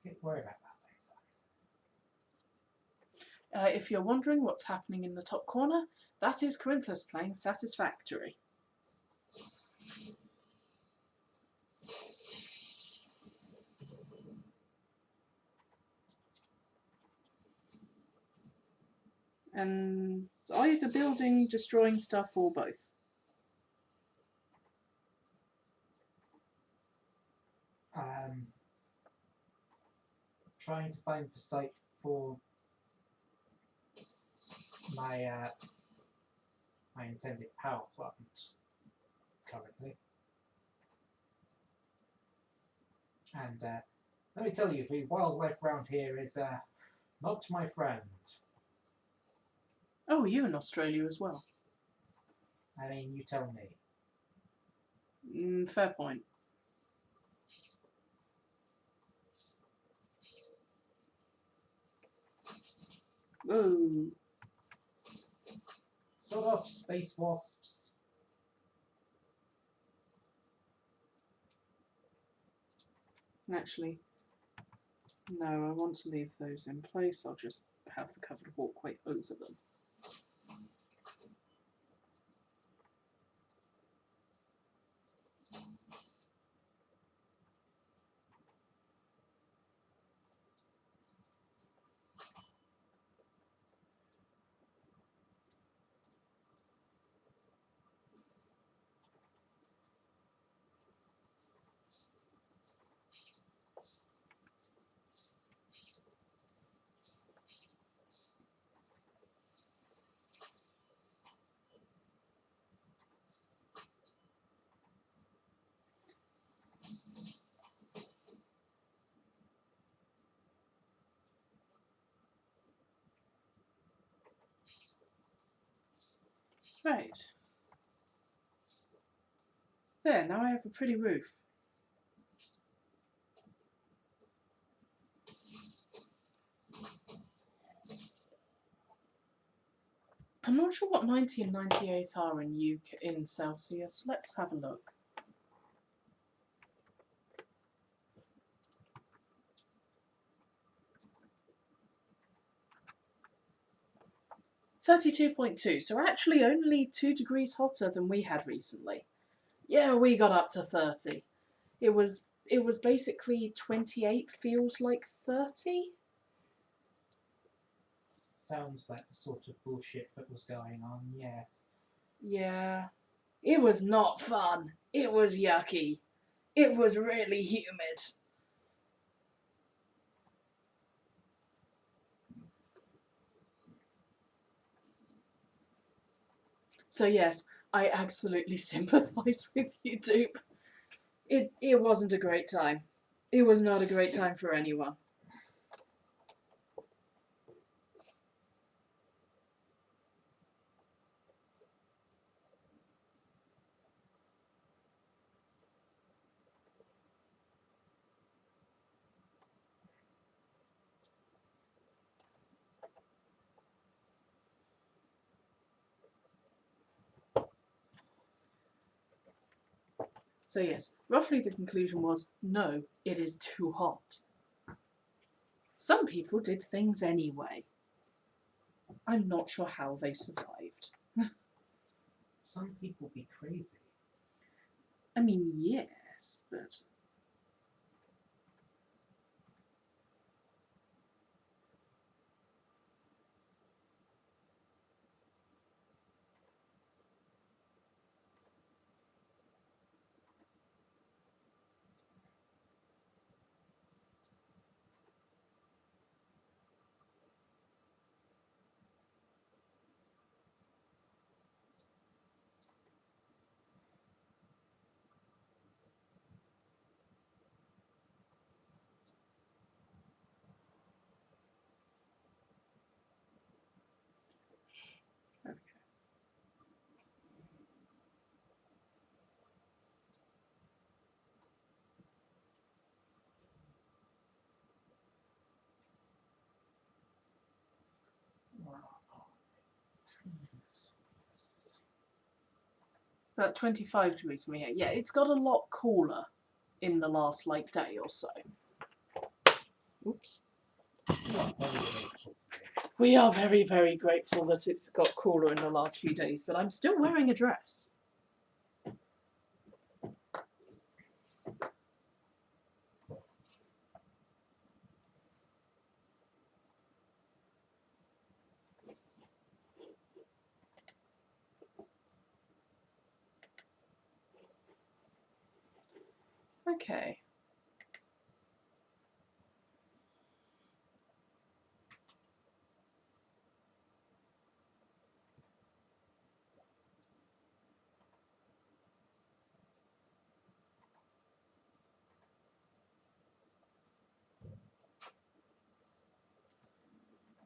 Okay, worry about that later.
If you're wondering what's happening in the top corner, that is Corinthus playing Satisfactory. And either building, destroying stuff, or both.
Trying to find the site for my my intended power plant currently. And let me tell you, the wildlife around here is not my friend.
Oh, you in Australia as well.
I mean, you tell me.
Fair point. Ooh.
Sort of space wasps.
Actually, no, I want to leave those in place. I'll just have the covered walkway over them. Right. There, now I have a pretty roof. I'm not sure what 90 and 98 are in UK in Celsius. Let's have a look. .2, so actually only 2 degrees hotter than we had recently. Yeah, we got up to 30. It was basically 28 feels like 30.
Sounds like the sort of bullshit that was going on, yes.
Yeah. It was not fun. It was yucky. It was really humid. So yes, I absolutely sympathise with you, Dupe. It wasn't a great time. It was not a great time for anyone. So yes, roughly the conclusion was, no, it is too hot. Some people did things anyway. I'm not sure how they survived.
Some people be crazy.
I mean, yes, but... Okay. It's about 25 degrees from here. Yeah, it's got a lot cooler in the last, like, day or so. Oops.
You are very grateful.
We are very, very grateful that it's got cooler in the last few days, but I'm still wearing a dress. Okay.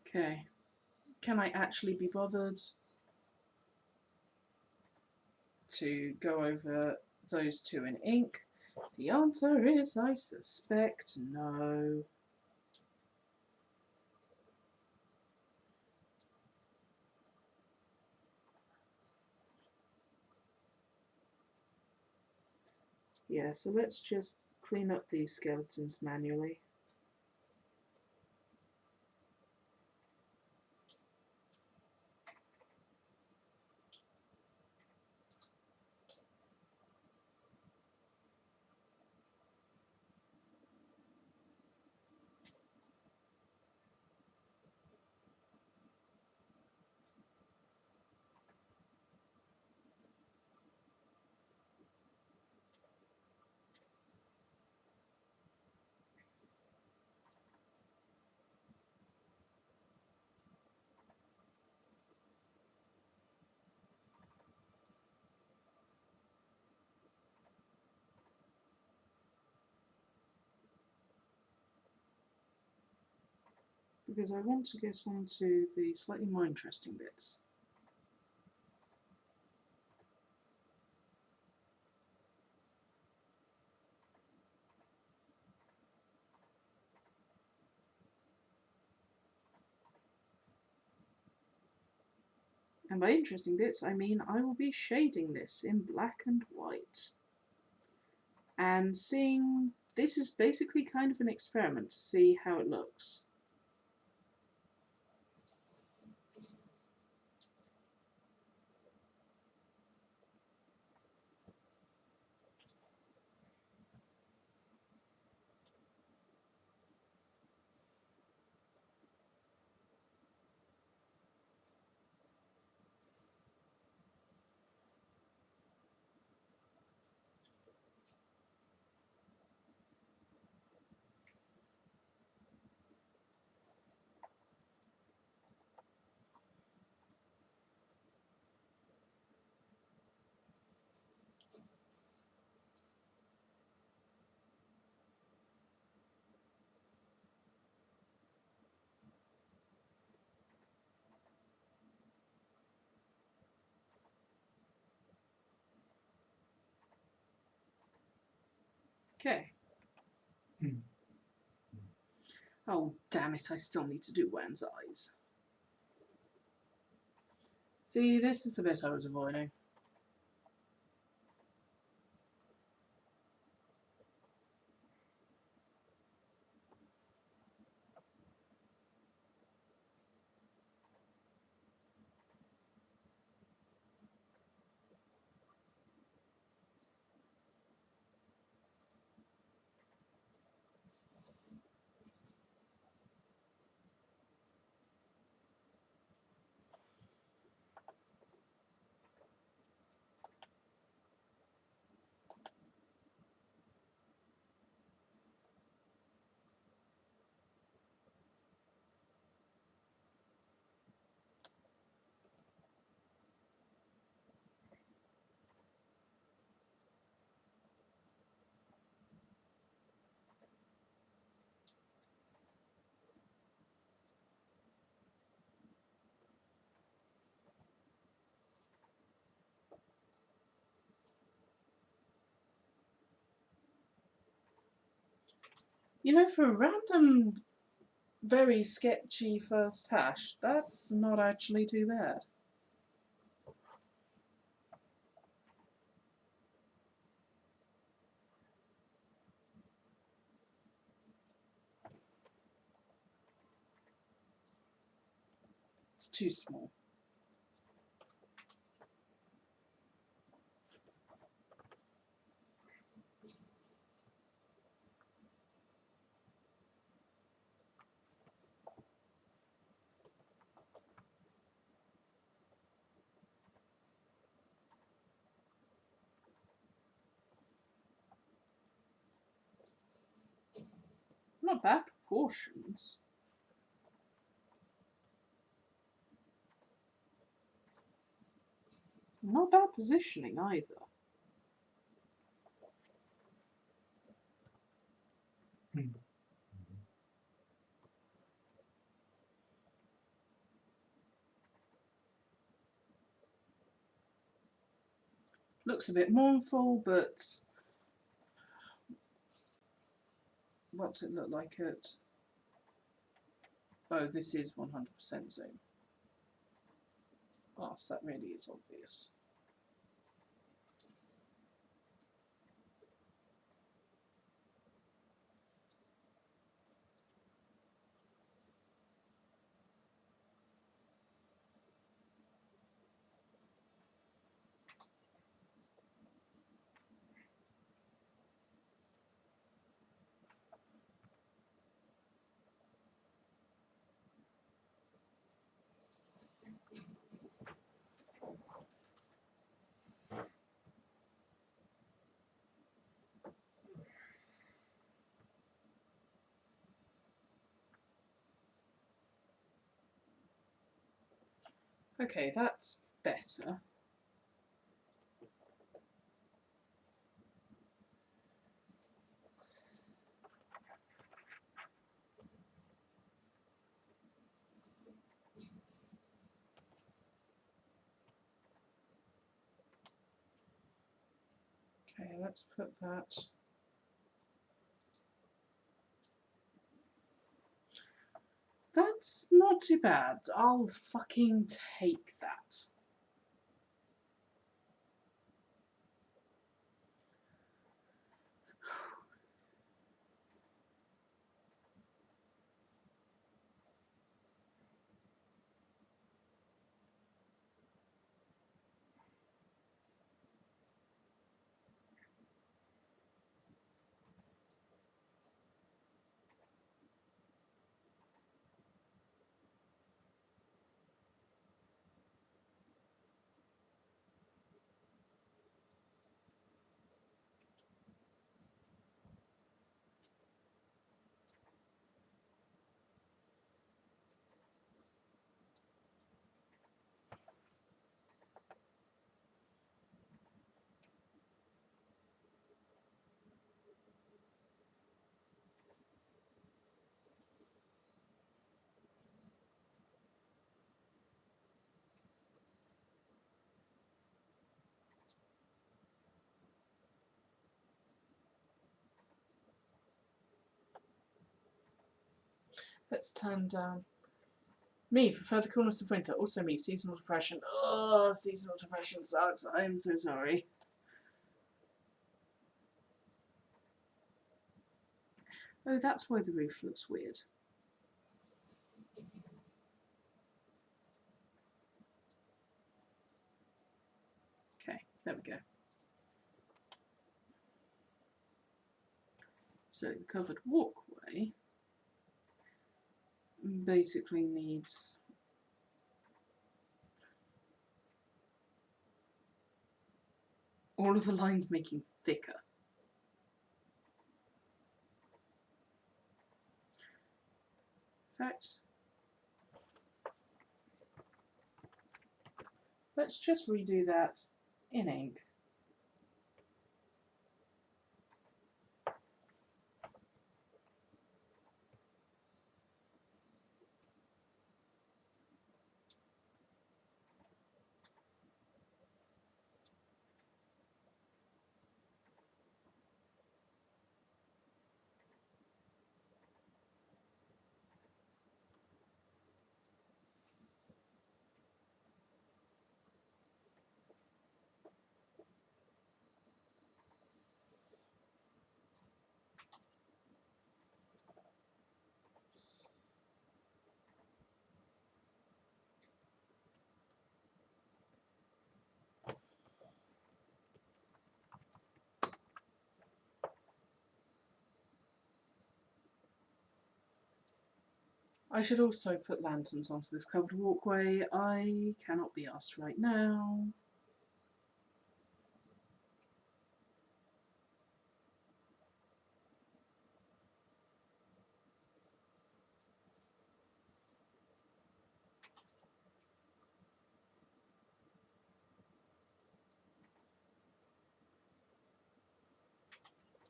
Okay. Can I actually be bothered to go over those two in ink? The answer is, I suspect, no. Yeah, so let's just clean up these skeletons manually. Because I want to get on to the slightly more interesting bits. And by interesting bits, I mean I will be shading this in black and white. And seeing, this is basically kind of an experiment to see how it looks. Okay. Oh, damn it, I still need to do Wan's eyes. See, this is the bit I was avoiding. You know, for a random, very sketchy first hash, that's not actually too bad. It's too small. Not bad proportions. Not bad positioning either. Looks a bit mournful, but what's it look like at? Oh, this is 100% zoom. Oh, so that really is obvious. Okay, that's better. Okay, let's put that. That's not too bad. I'll fucking take that. Let's turn down. Me, prefer the coolness of winter. Also me, seasonal depression. Oh, seasonal depression sucks. I'm so sorry. Oh, that's why the roof looks weird. Okay, there we go. So the covered walkway basically needs all of the lines making thicker. In fact, let's just redo that in ink. I should also put lanterns onto this covered walkway. I cannot be asked right now.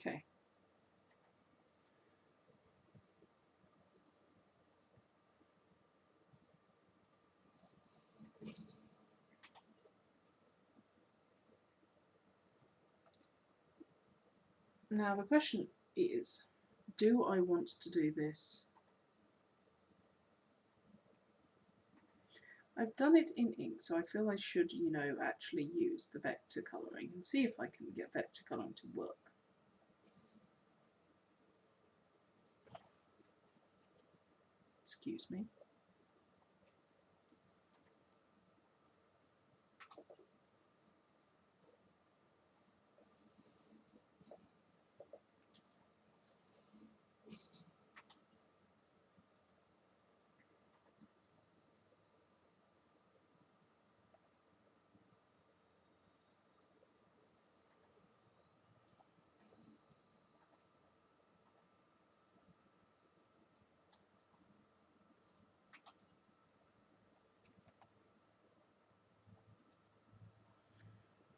Okay. Now the question is, do I want to do this? I've done it in ink, so I feel I should, you know, actually use the vector colouring and see if I can get vector colouring to work. Excuse me.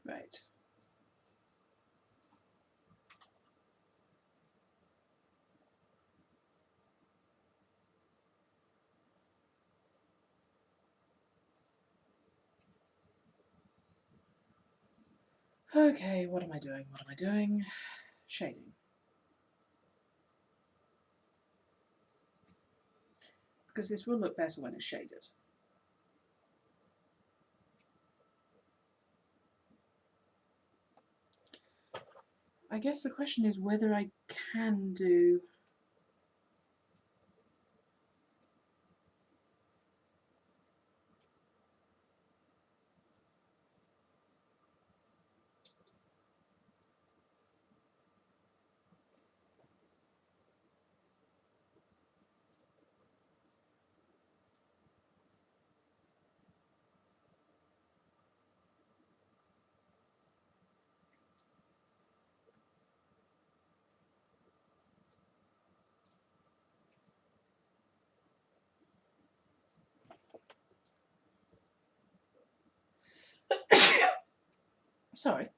Right. Okay, what am I doing? What am I doing? Shading. Because this will look better when it's shaded. I guess the question is whether I can do... Sorry.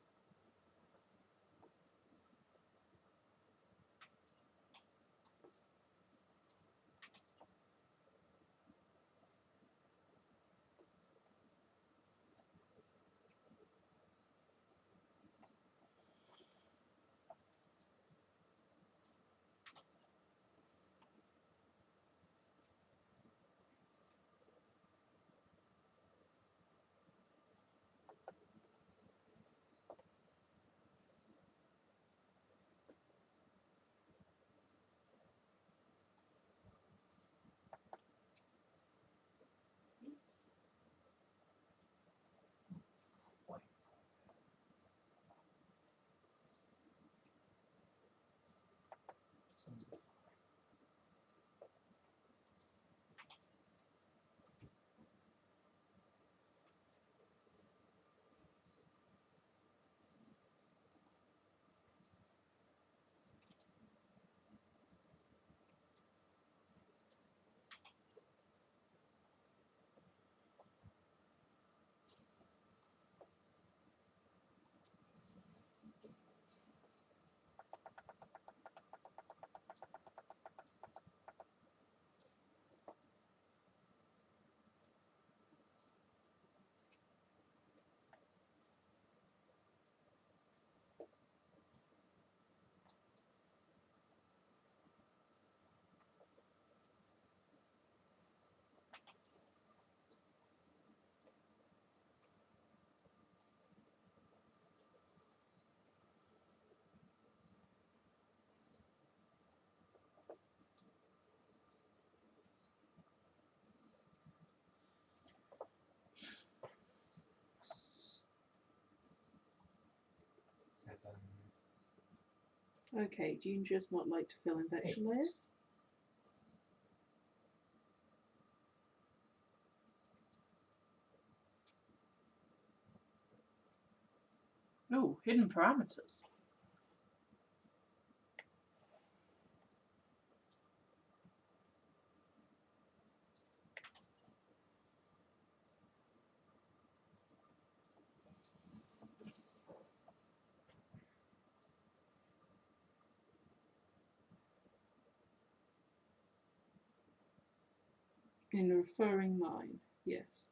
Okay, do you just not like to fill in vector
8.
layers? hidden parameters. In referring line, yes.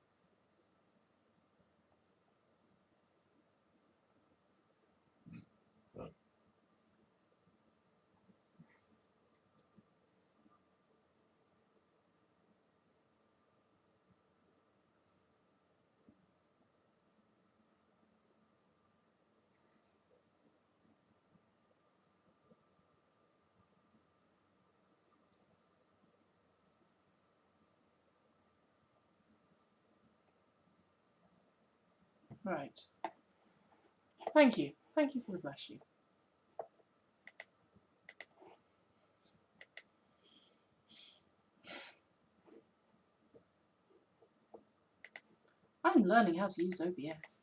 Right. Thank you. Thank you for the bless you. I'm learning how to use OBS.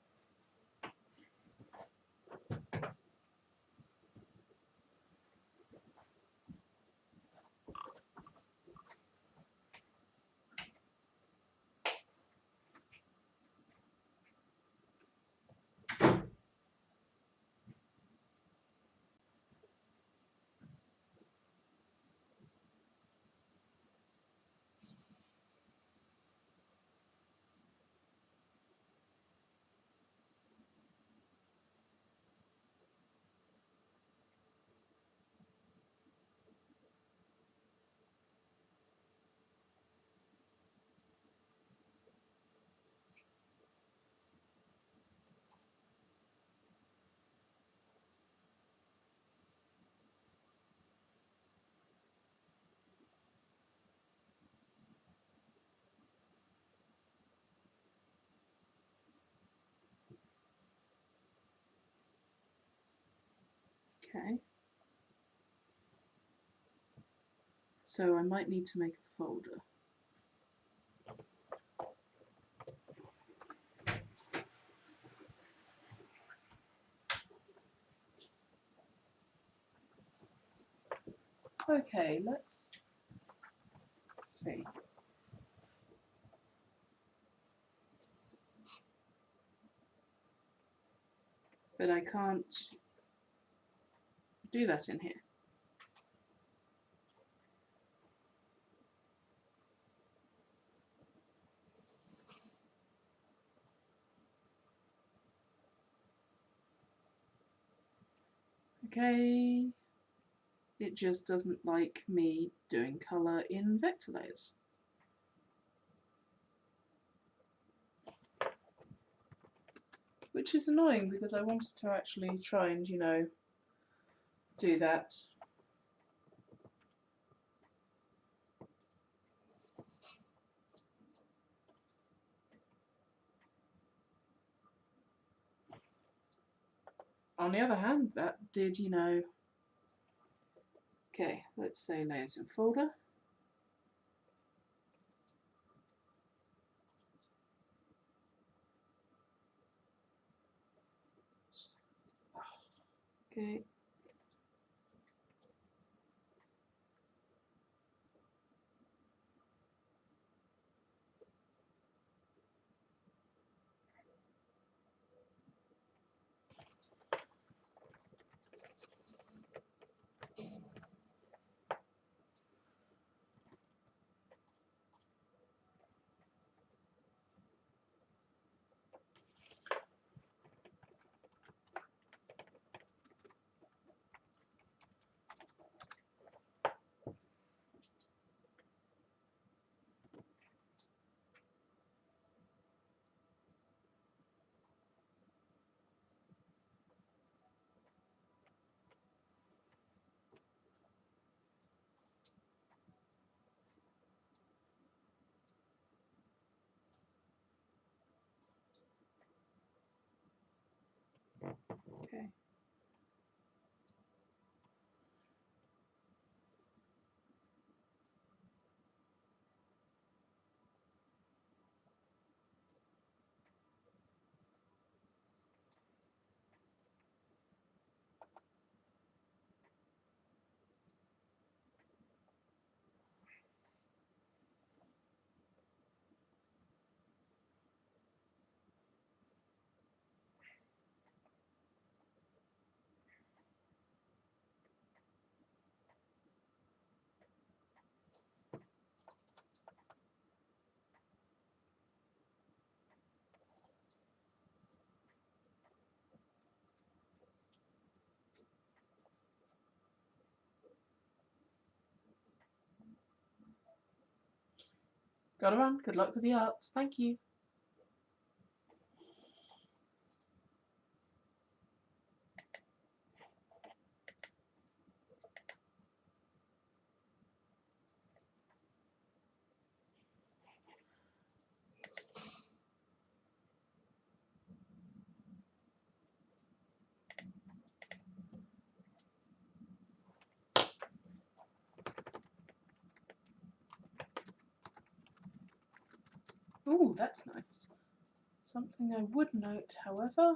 Okay. So I might need to make a folder. Okay, let's see. But I can't do that in here. Okay. It just doesn't like me doing colour in vector layers. Which is annoying because I wanted to actually try and, do that. On the other hand, that did, Okay, let's say layers in folder. Okay. Okay. Gotta run. Good luck with the arts. Thank you. Ooh, that's nice. Something I would note, however.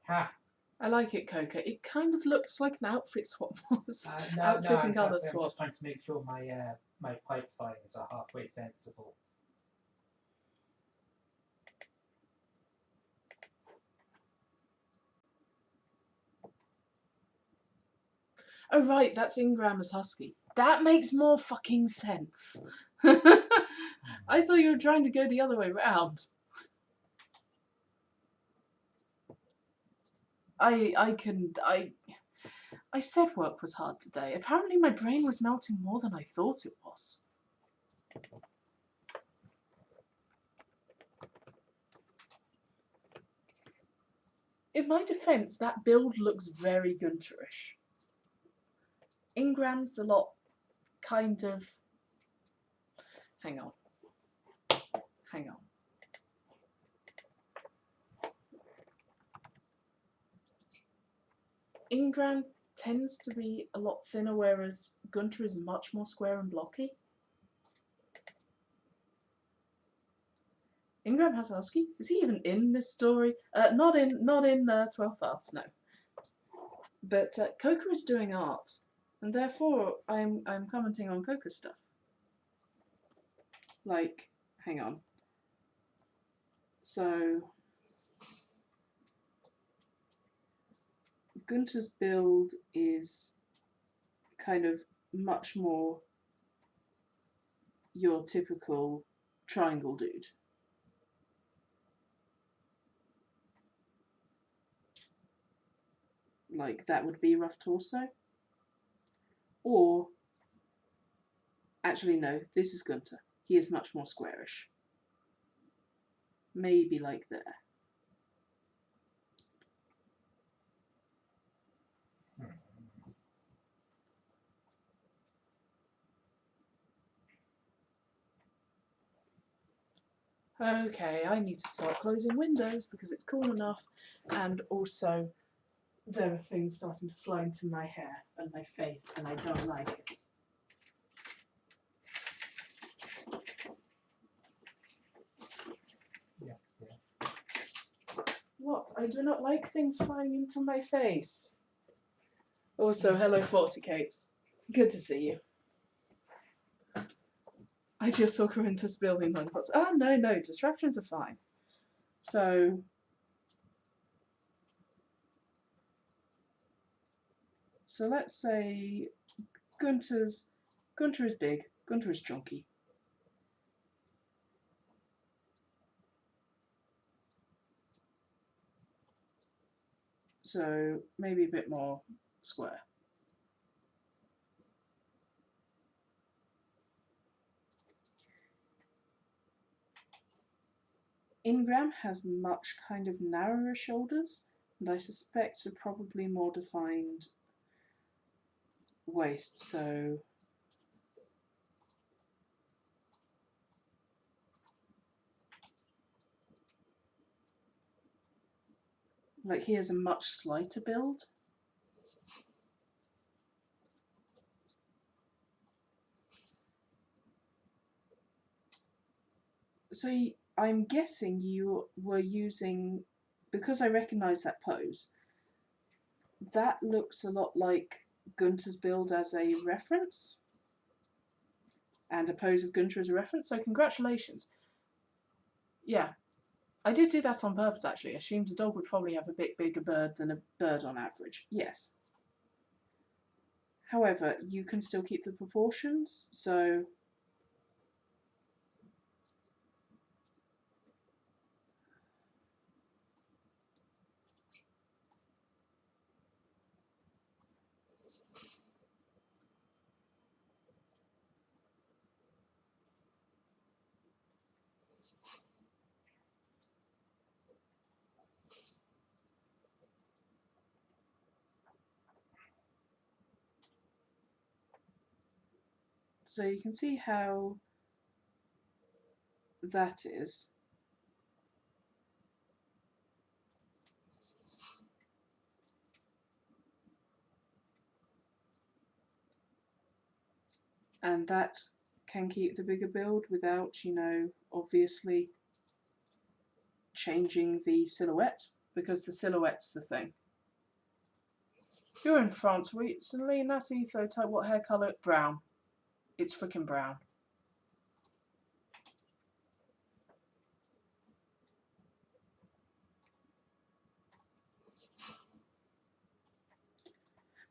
Ha!
I like it, Coca. It kind of looks like an outfit swap.
No,
Outfit and
I'm
colour
just
swap.
trying to make sure my pipelines are halfway sensible.
Oh right, that's Ingram as Husky. That makes more fucking sense. I thought you were trying to go the other way round. I said work was hard today. Apparently my brain was melting more than I thought it was. In my defense, that build looks very Gunterish. Ingram's a lot kind of... Hang on. Hang on. Ingram tends to be a lot thinner, whereas Gunter is much more square and blocky. Ingram has a Husky? Is he even in this story? Not in 12 Paths, no. But Coca is doing art, and therefore I'm commenting on Coca's stuff. Like, hang on. So Gunter's build is kind of much more your typical triangle dude. Like, that would be rough torso. Or, actually no, this is Gunter. He is much more squarish. Maybe like there. Okay, I need to start closing windows because it's cool enough, and also there are things starting to fly into my hair and my face, and I don't like it.
Yes, yeah.
What? I do not like things flying into my face. Also, hello, Forticates. Good to see you. I just saw Corinthus building one pots. Oh, no, distractions are fine. So let's say Gunter is big, Gunter is chunky. So maybe a bit more square. Ingram has much kind of narrower shoulders, and I suspect a probably more defined waist, so like he has a much slighter build. So I'm guessing you were using, because I recognise that pose, that looks a lot like Gunter's build as a reference. and a pose of Gunter as a reference, so congratulations. Yeah, I did do that on purpose actually. I assumed a dog would probably have a bit bigger bird than a bird on average. Yes. However, you can still keep the proportions, so you can see how that is. And that can keep the bigger build without, you know, obviously changing the silhouette, because the silhouette's the thing. You're in France recently, that's Etho type. What hair colour? Brown. It's freaking brown.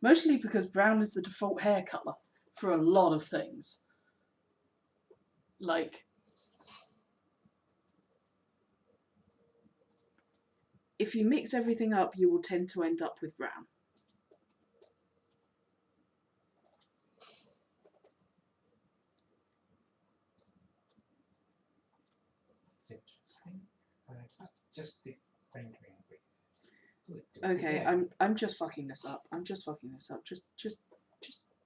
Mostly because brown is the default hair colour for a lot of things. Like, if you mix everything up, you will tend to end up with brown.
That's interesting. It's not just the rendering.
Okay, I'm just fucking this up. I'm just fucking this up. Just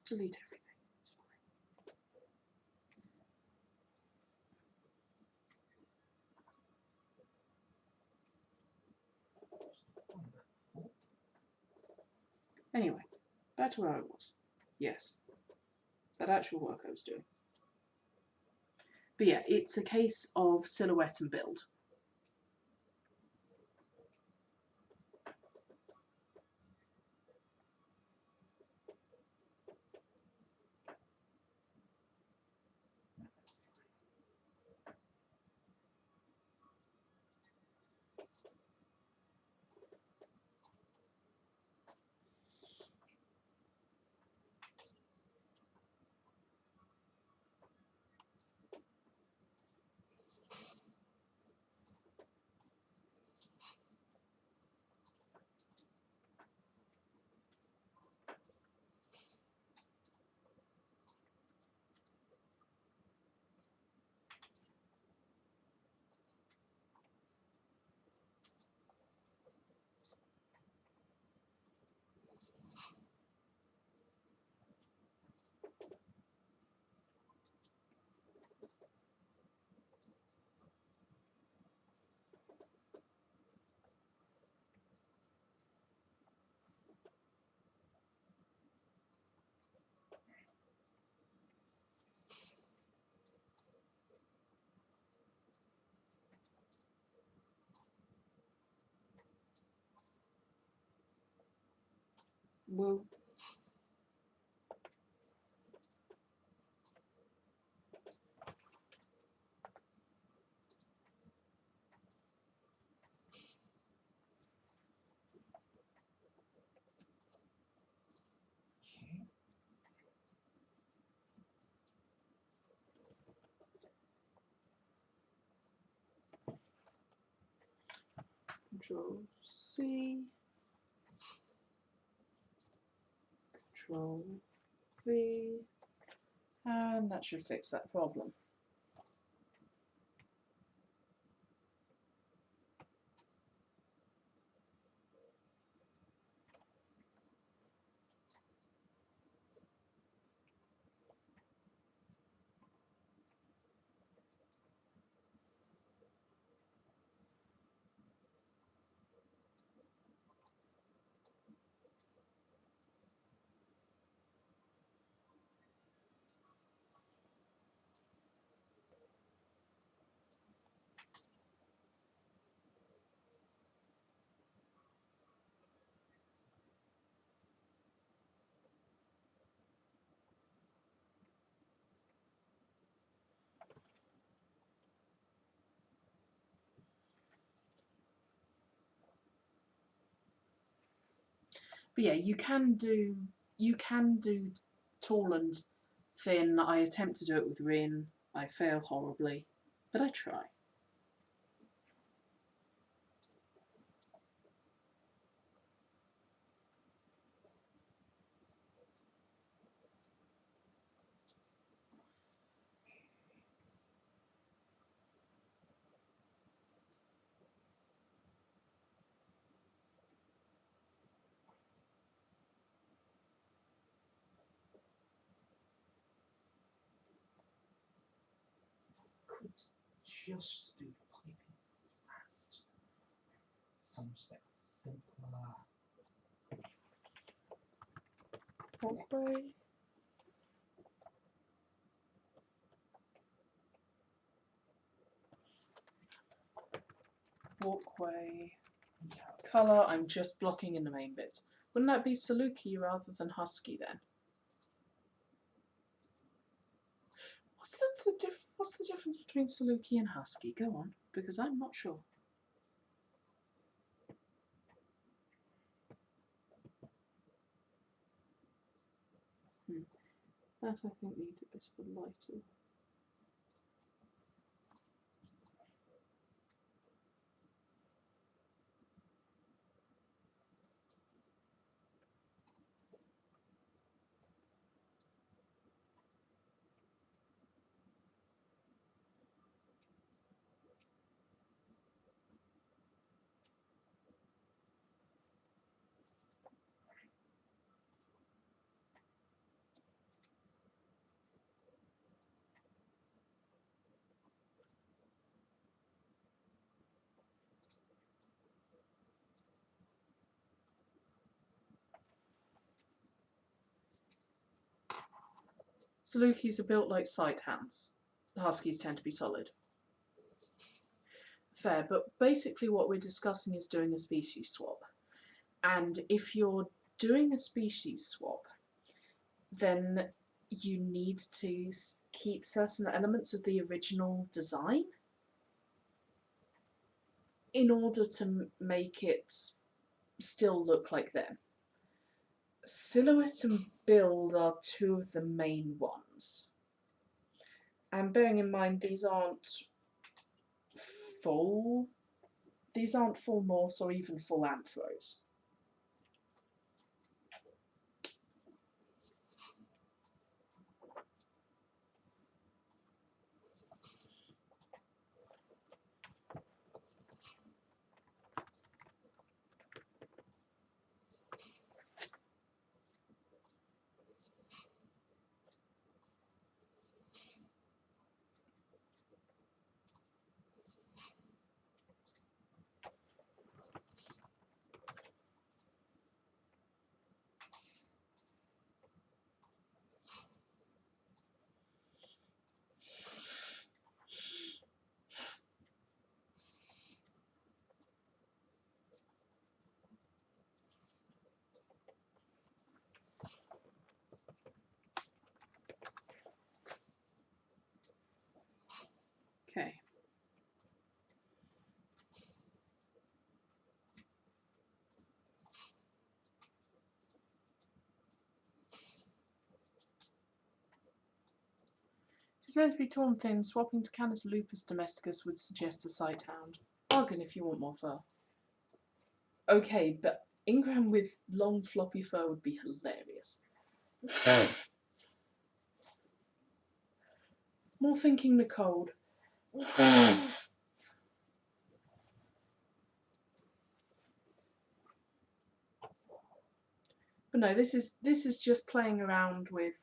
delete everything. It's fine. Anyway, back to where I was. Yes, that actual work I was doing. But yeah, it's a case of silhouette and build. Well, Control C, Control V, and that should fix that problem. But yeah, you can do tall and thin. I attempt to do it with Rin. I fail horribly, but I try.
Could just do piping flat. Some step simpler.
Walkway. Walkway.
Yeah.
Colour, I'm just blocking in the main bit. Wouldn't that be Saluki rather than Husky then? What's the difference between Saluki and Husky? Go on, because I'm not sure. That I think needs a bit of a lighter. Salukis are built like sight hands. The Huskies tend to be solid. Fair, but basically what we're discussing is doing a species swap. And if you're doing a species swap, then you need to keep certain elements of the original design in order to make it still look like them. Silhouette and build are two of the main ones. And bearing in mind these aren't full morphs or even full anthros. Okay. It's meant to be torn thin. Swapping to Canis lupus domesticus would suggest a sight hound. Bargain if you want more fur. Okay, but Ingram with long floppy fur would be hilarious. More thinking Nicole. But no, this is just playing around with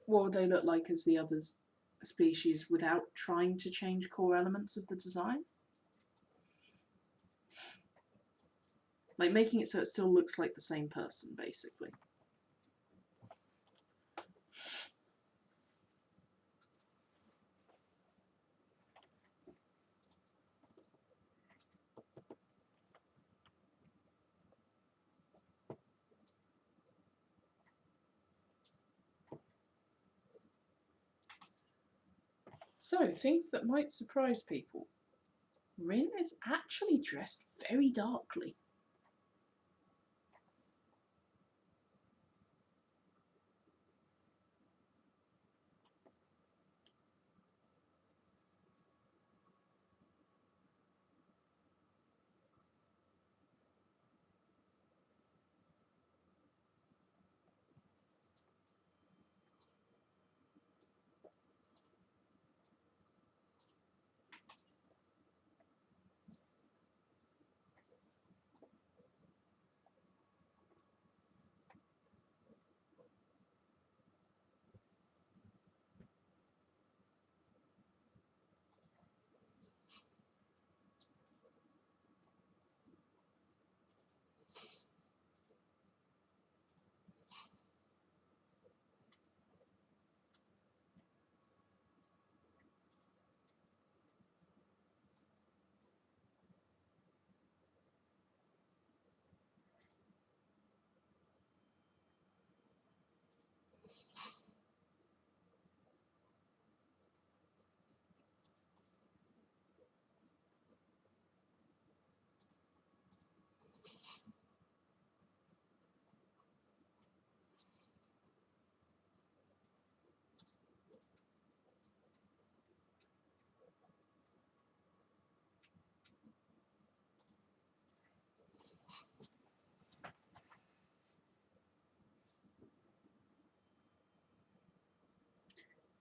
what would they look like as the other species without trying to change core elements of the design. Like making it so it still looks like the same person, basically. So, things that might surprise people. Rin is actually dressed very darkly.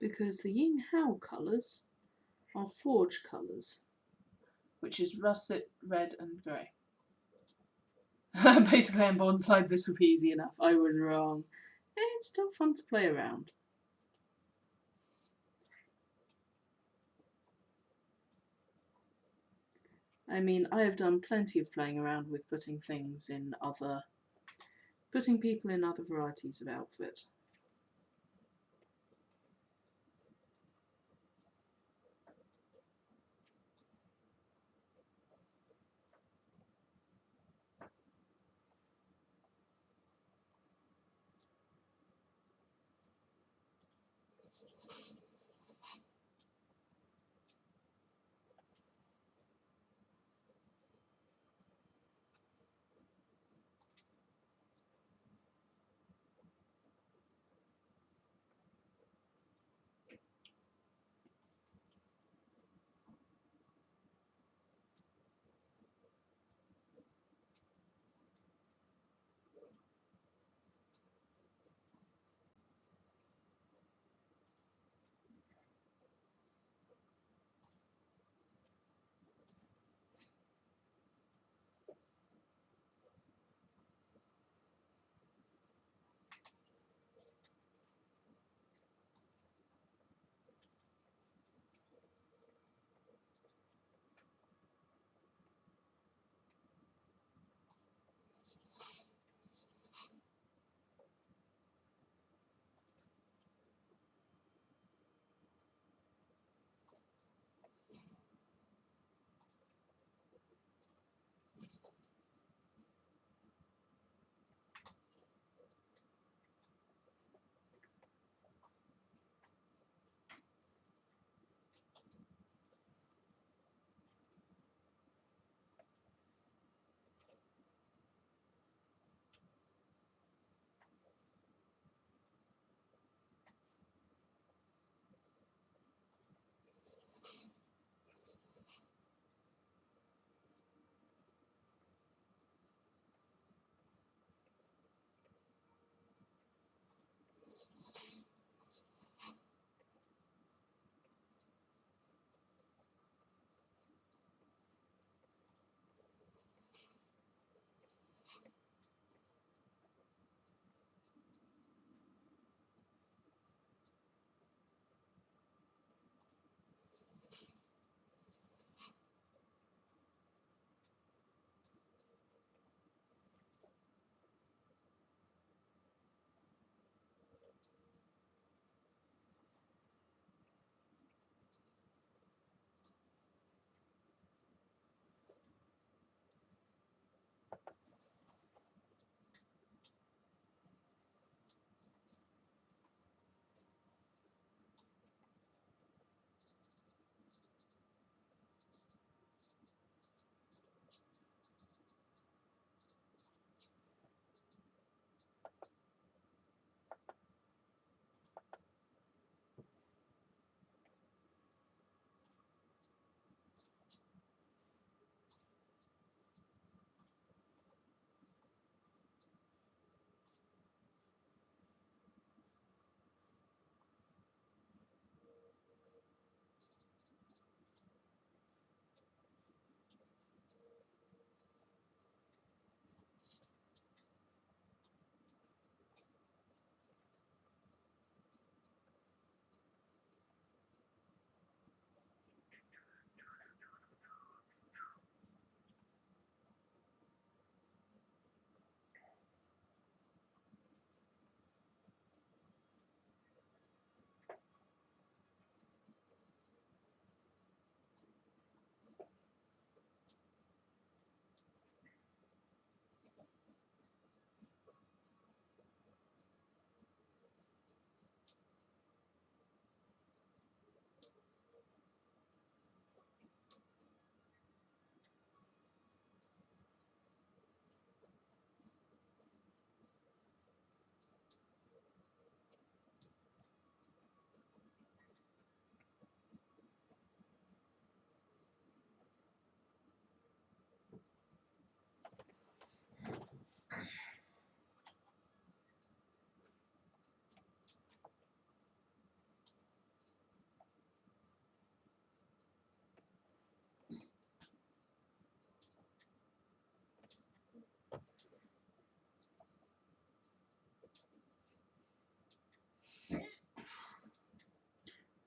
because the Ying Hao colours are forge colours.
which is russet, red, and grey. Basically, on bonsai, this would be easy enough. I was wrong. It's still fun to play around. I mean, I have done plenty of playing around with putting people in other varieties of outfit.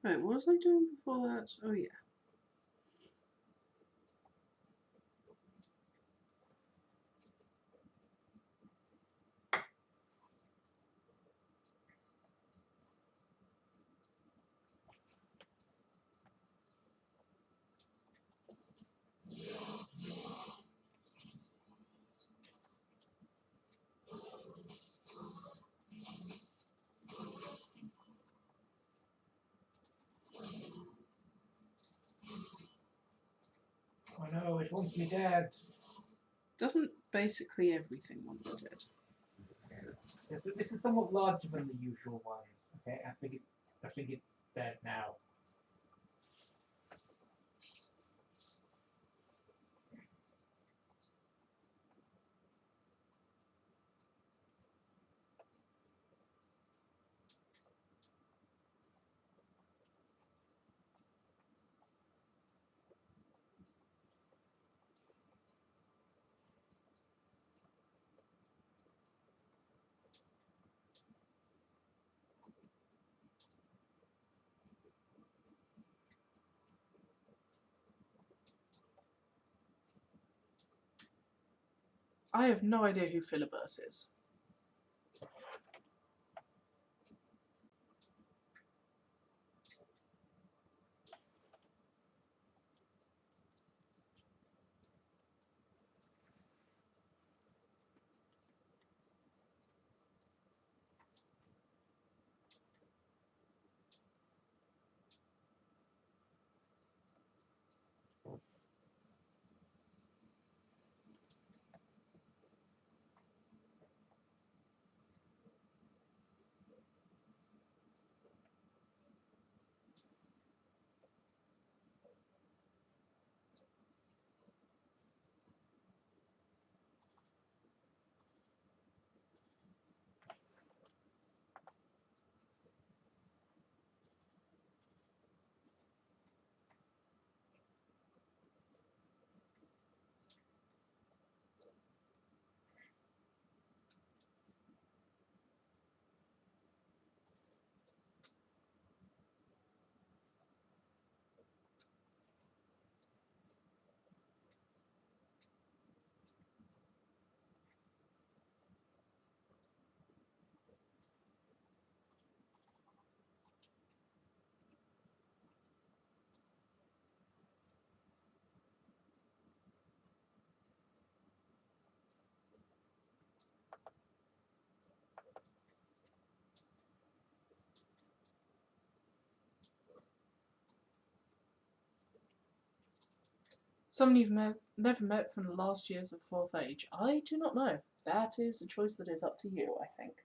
Wait, what was I doing before that? Oh yeah.
Oh no, it wants me dead.
Doesn't basically everything want you dead?
Yes, but this is somewhat larger than the usual ones. Okay, I think it's dead now.
I have no idea who Philibert is. Someone you've never met from the last years of Fourth Age. I do not know. That is a choice that is up to you, I think.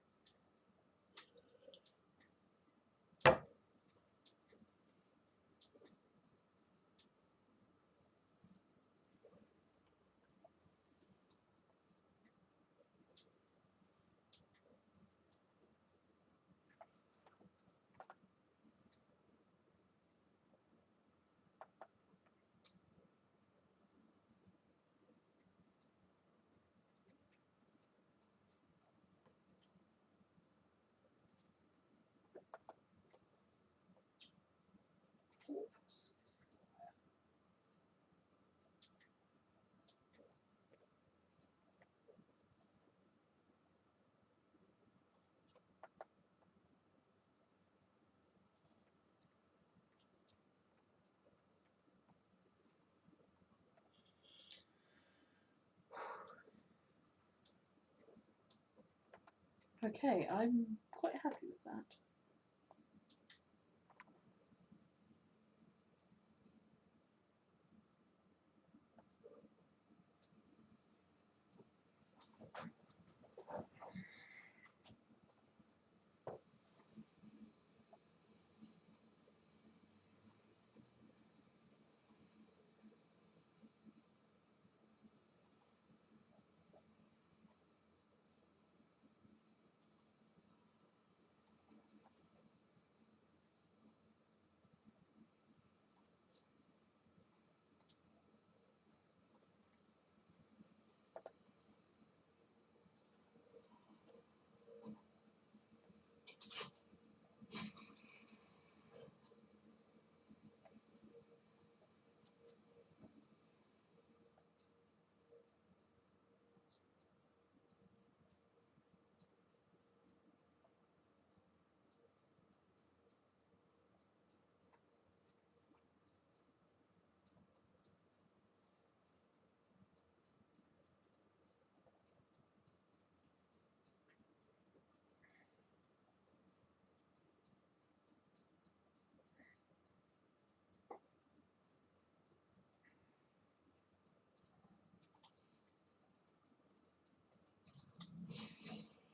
Okay, I'm quite happy with that.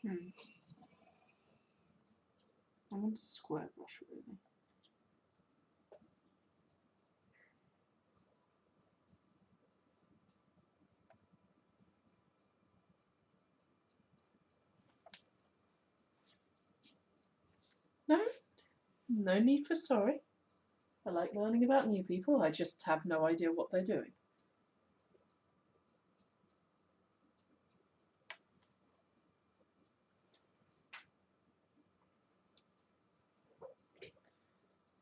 I want a square brush, really.
No need for sorry. I like learning about new people, I just have no idea what they're doing.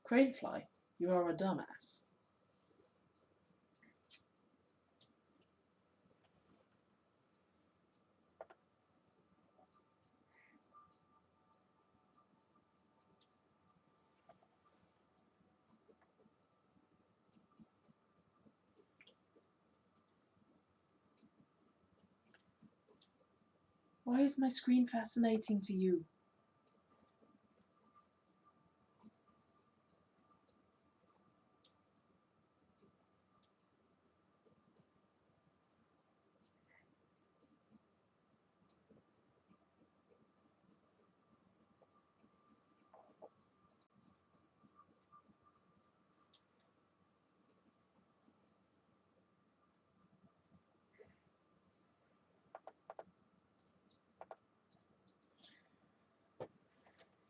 Cranefly, you are a dumbass. Why is my screen fascinating to you?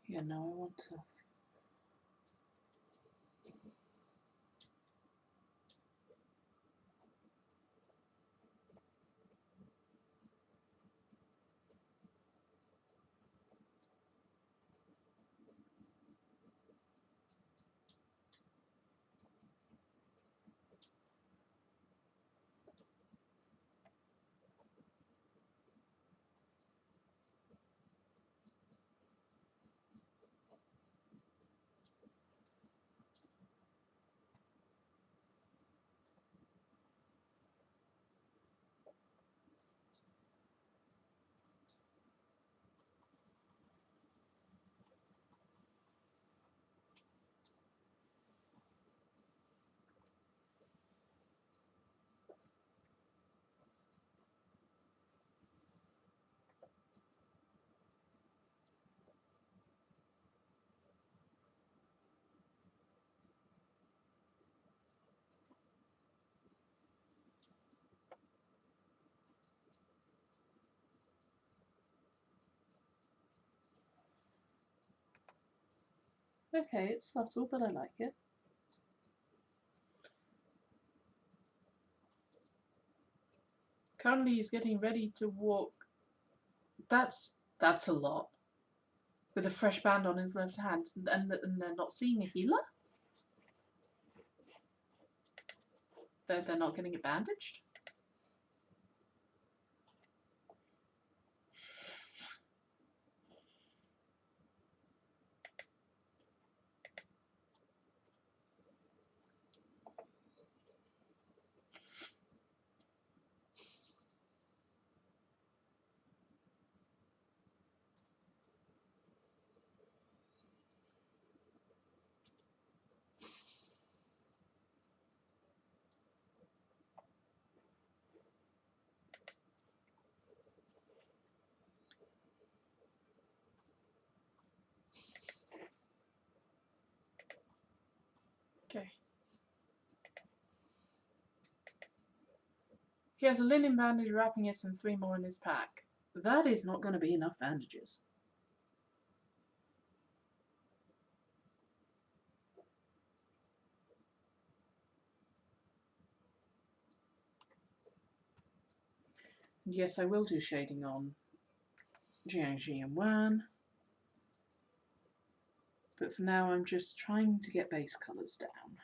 Yeah, no, I want to. Okay, it's subtle, but I like it. Currently, he's getting ready to walk. That's a lot. With a fresh band on his left hand, and they're not seeing a healer? They're not getting it bandaged? Okay. He has a linen bandage wrapping it and 3 more in his pack. That is not going to be enough bandages. Yes, I will do shading on Jiangxi and Wan. But for now, I'm just trying to get base colours down.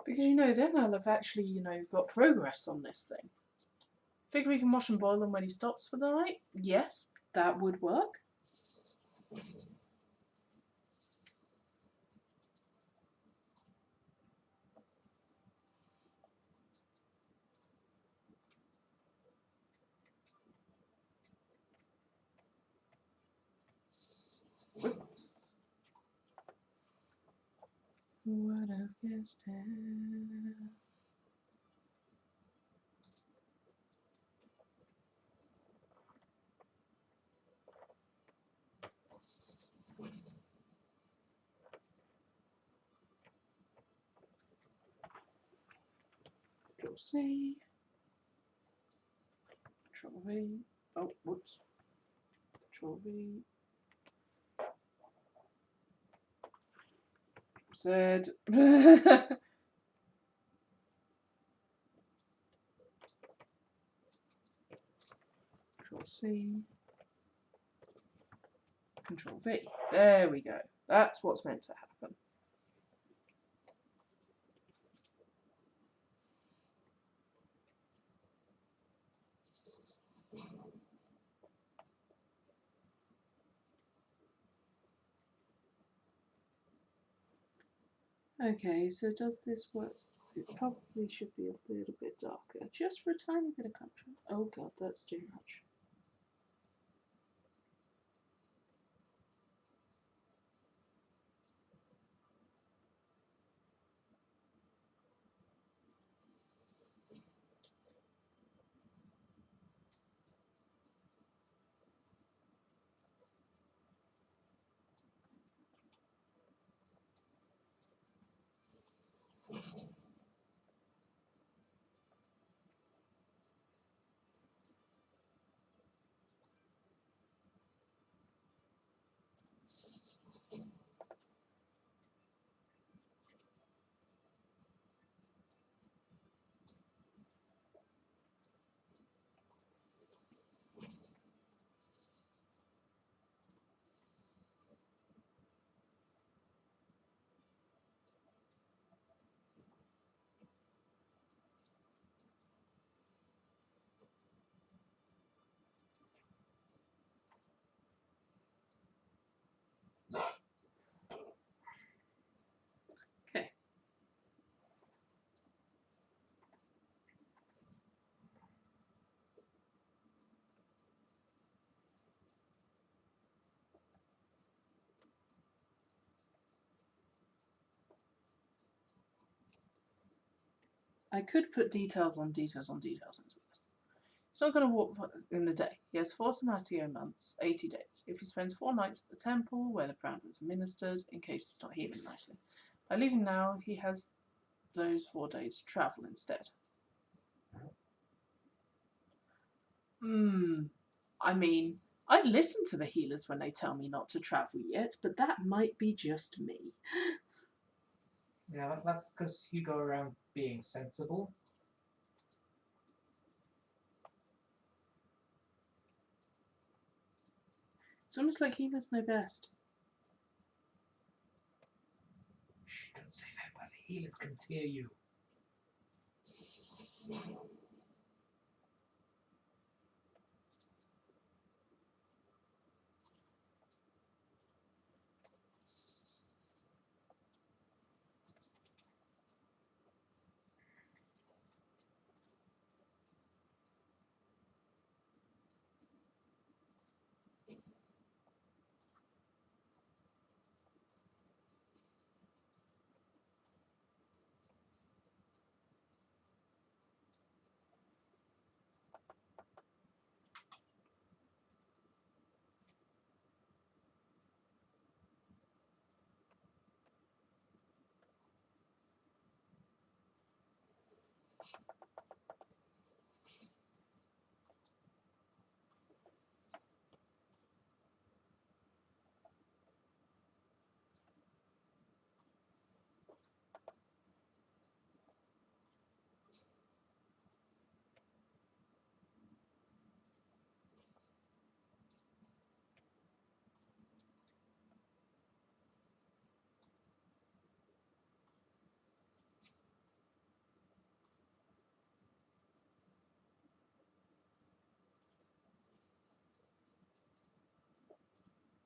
Because, then I'll have actually, got progress on this thing. Figure we can wash and boil them when he stops for the night? Yes, that would work. What have guessed it? Control C. Control V. Oh, whoops. Control V. Z. Control C. Control V. There we go. That's what's meant to happen. Okay, so does this work? It probably should be a little bit darker, just for a tiny bit of contrast. Oh god, that's too much. Okay. I could put details on details on details into this. He's not going to walk in the day. He has 4 Samatio months, 80 days. If he spends 4 nights at the temple, where the crown was administered, in case it's not healing nicely. By leaving now, he has those 4 days to travel instead. I mean, I'd listen to the healers when they tell me not to travel yet, but that might be just me.
Yeah, that's because you go around being sensible.
It's almost like healers know best.
Shh, don't say that where the healers can tear you.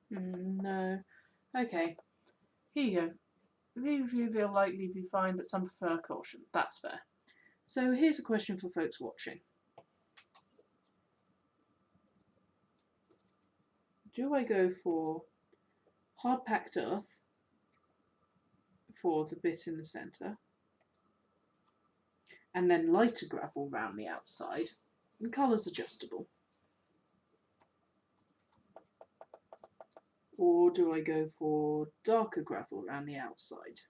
No. Okay. Here you go. These of you, they'll likely be fine, but some prefer caution. That's fair. So here's a question for folks watching. Do I go for hard-packed earth,
for the bit in the centre, and then lighter gravel round the outside, and colours adjustable. Or do I go for darker gravel around the outside?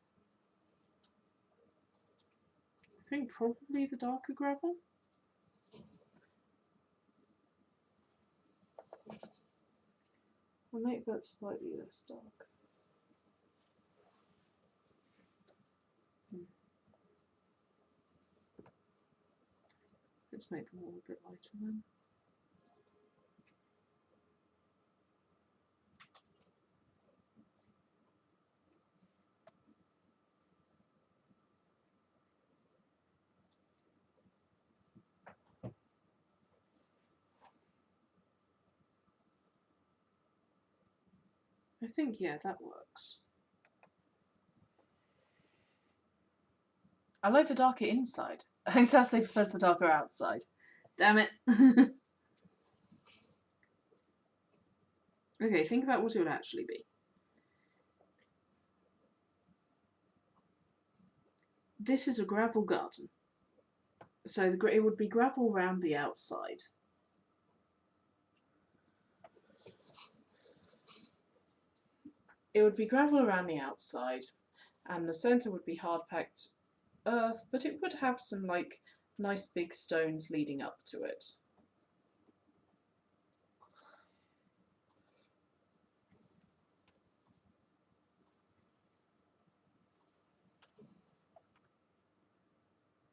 I think probably the darker gravel. I'll make that slightly less dark. Let's make the wall a bit lighter then. I think, yeah, that works.
I like the darker inside. I think Sassy prefers the darker outside.
Damn it. Okay, think about what it would actually be. This is a gravel garden. So it would be gravel around the outside. It would be gravel around the outside, and the centre would be hard-packed earth, but it would have some, like, nice big stones leading up to it.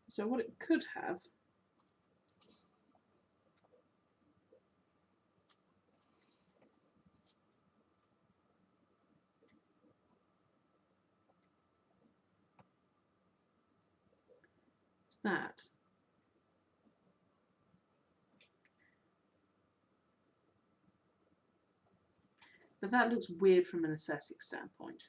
So what it could have is that. But that looks weird from an aesthetic standpoint.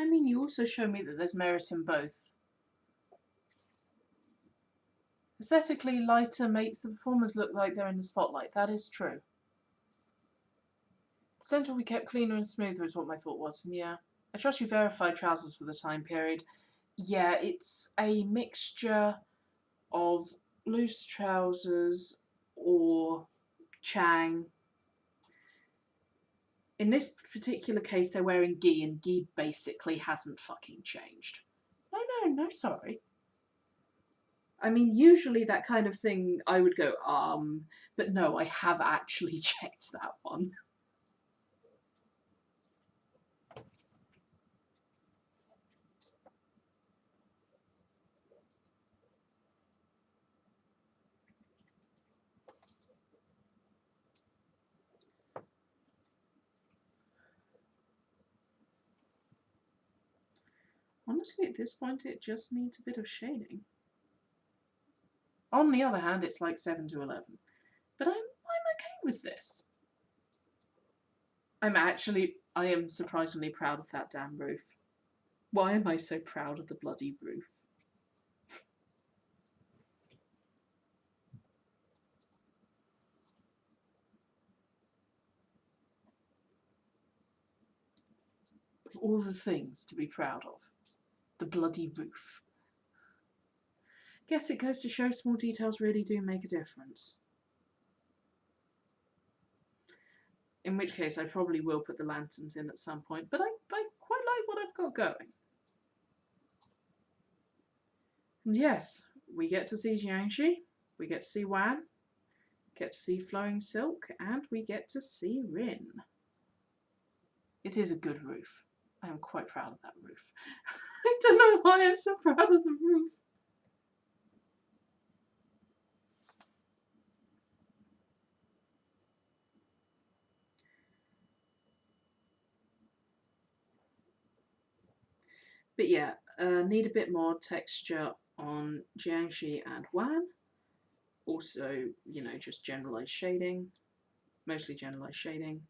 I mean, you also show me that there's merit in both. Aesthetically, lighter makes the performers look like they're in the spotlight. That is true. The centre will be kept cleaner and smoother is what my thought was. Yeah. I trust you verified trousers for the time period. Yeah, it's a mixture of loose trousers or Chang. In this particular case, they're wearing gi, and gi basically hasn't fucking changed. No, sorry. I mean, usually that kind of thing, I would go, but no, I have actually checked that one. Honestly, at this point, it just needs a bit of shading. On the other hand, it's like 7 to 11. But I'm okay with this. I am surprisingly proud of that damn roof. Why am I so proud of the bloody roof? –
Of all the things to be proud of. The bloody roof. Guess it goes to show small details really do make a difference. In which case I probably will put the lanterns in at some point, but I quite like what I've got going. And yes, we get to see Jiangxi, we get to see Wan, get to see Flowing Silk, and we get to see Rin. It is a good roof. I am quite proud of that roof. I don't know why I'm so proud of the roof. But yeah, need a bit more texture on Jiangxi and Wan. Also, you know, just generalized shading, mostly generalized shading.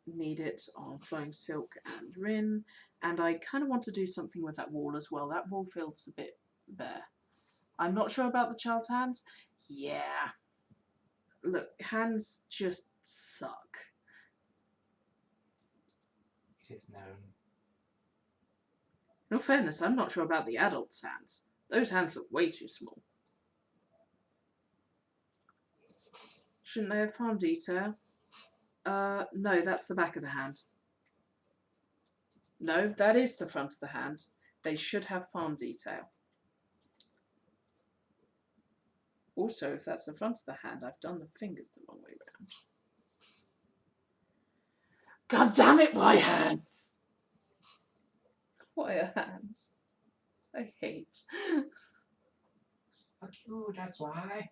Need it on Flowing Silk and Rin. And I kind of want to do something with that wall as well. That wall feels a bit bare. I'm not sure about the child's hands. Yeah. Look, hands just suck.
It is known.
In all fairness, I'm not sure about the adult's hands. Those hands look way too small. Shouldn't they have palm detail? No, that's the back of the hand. No, that is the front of the hand. They should have palm detail. Also, if that's the front of the hand, I've done the fingers the wrong way round. God damn it, why hands? Why are hands? I hate.
Fuck you, that's why.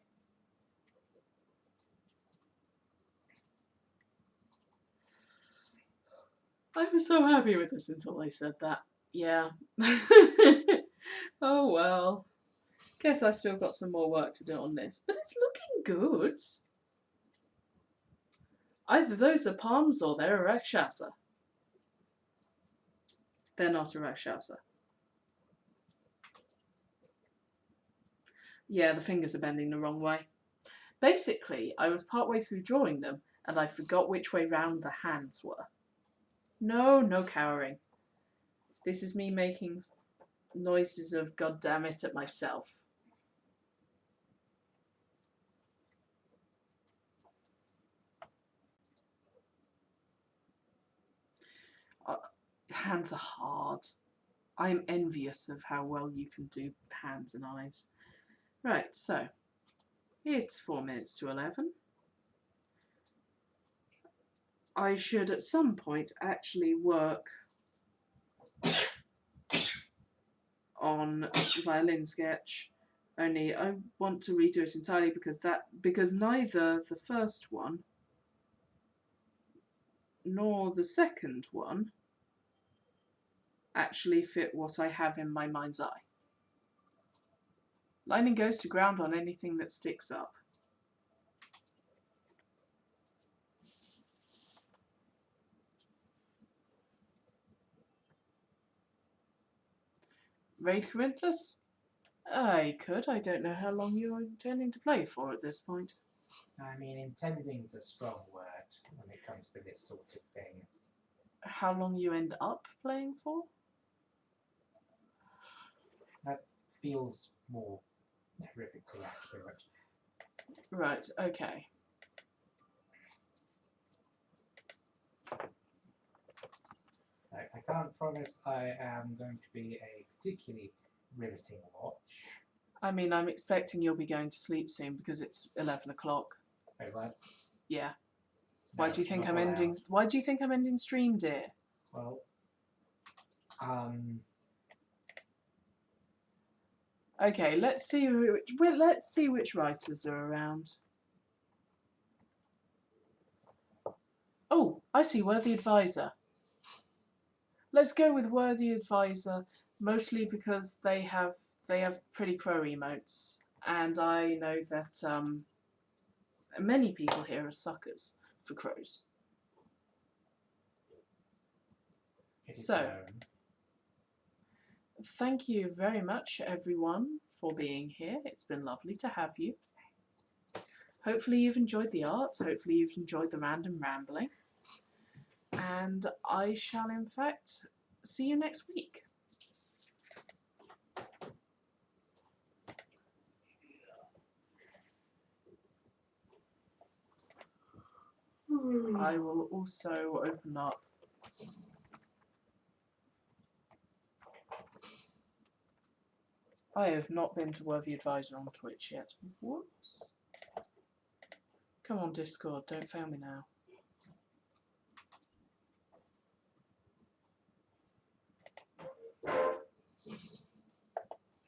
I was so happy with this until they said that. Yeah. Oh well. Guess I still got some more work to do on this, but it's looking good. Either those are palms or they're a Rakshasa. They're not a Rakshasa. Yeah, the fingers are bending the wrong way. Basically, I was partway through drawing them and I forgot which way round the hands were. No cowering. This is me making noises of God damn it at myself. Hands are hard. I am envious of how well you can do hands and eyes. Right, so it's 4 minutes to 11. I should at some point actually work on violin sketch, only I want to redo it entirely because neither the first one nor the second one actually fit what I have in my mind's eye. Lightning goes to ground on anything that sticks up. Raid Corinthus? I could. I don't know how long you're intending to play for at this point.
I mean, intending's a strong word when it comes to this sort of thing.
How long you end up playing for?
That feels more terrifically accurate.
Right, okay.
I can't promise I am going to be a particularly riveting watch.
I mean, I'm expecting you'll be going to sleep soon because it's 11 o'clock.
Wait, what?
Yeah. Why
No,
do you think
not
I'm ending?
allowed.
Why do you think I'm ending stream, dear?
Well,
Okay, let's see which writers are around. Oh, I see. Worthy Advisor. Let's go with Worthy Advisor, mostly because they have pretty crow emotes, and I know that many people here are suckers for crows.
it is
So.
known.
Thank you very much, everyone, for being here. It's been lovely to have you. Hopefully you've enjoyed the art. Hopefully you've enjoyed the random rambling. and I shall in fact see you next week. I will also open up I have not been to Worthy Advisor on Twitch yet. Whoops. Come on, Discord, don't fail me now.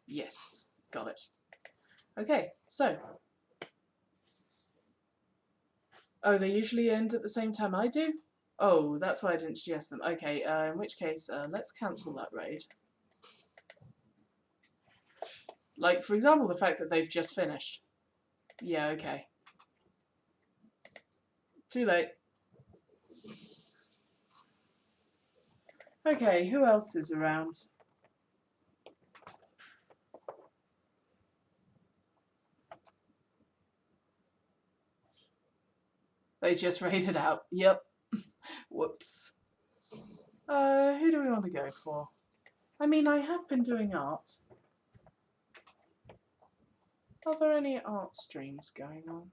Yes, got it. Okay, so. Oh, they usually end at the same time I do? Oh, that's why I didn't suggest them. Okay, in which case, let's cancel that raid. Like, for example, the fact that they've just finished. Yeah, okay. Too late. Okay, who else is around? They just raided out. Yep. Whoops. Who do we want to go for? I mean, I have been doing art. Are there any art streams going on?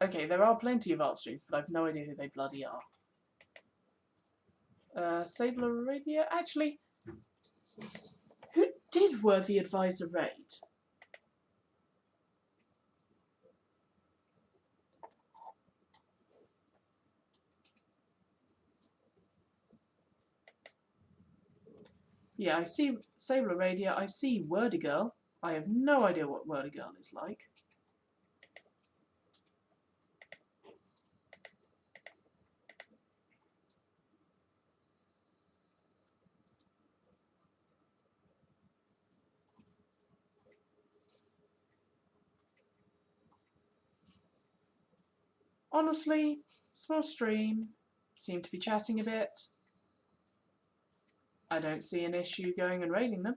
Okay, there are plenty of art streams, but I've no idea who they bloody are. Sable Radio? Actually, who did Worthy Advisor raid? Yeah, I see Sable Radio, I see Wordy Girl. I have no idea what Wordy Girl is like. Honestly, small stream, seem to be chatting a bit. I don't see an issue going and raiding them.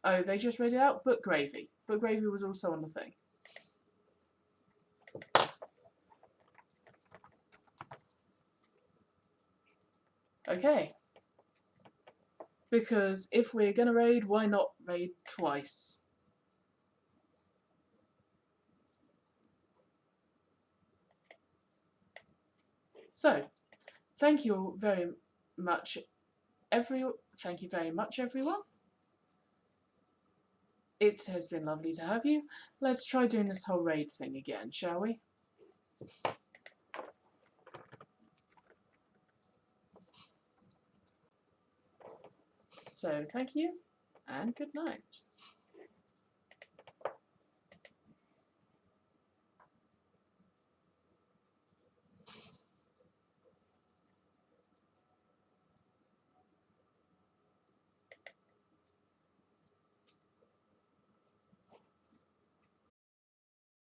Oh, they just raided out Book Gravy. Book Gravy was also on the thing. Okay. Because if we're gonna raid, why not raid twice? So, thank you very much, everyone. It has been lovely to have you. Let's try doing this whole raid thing again, shall we? So, thank you, and good night.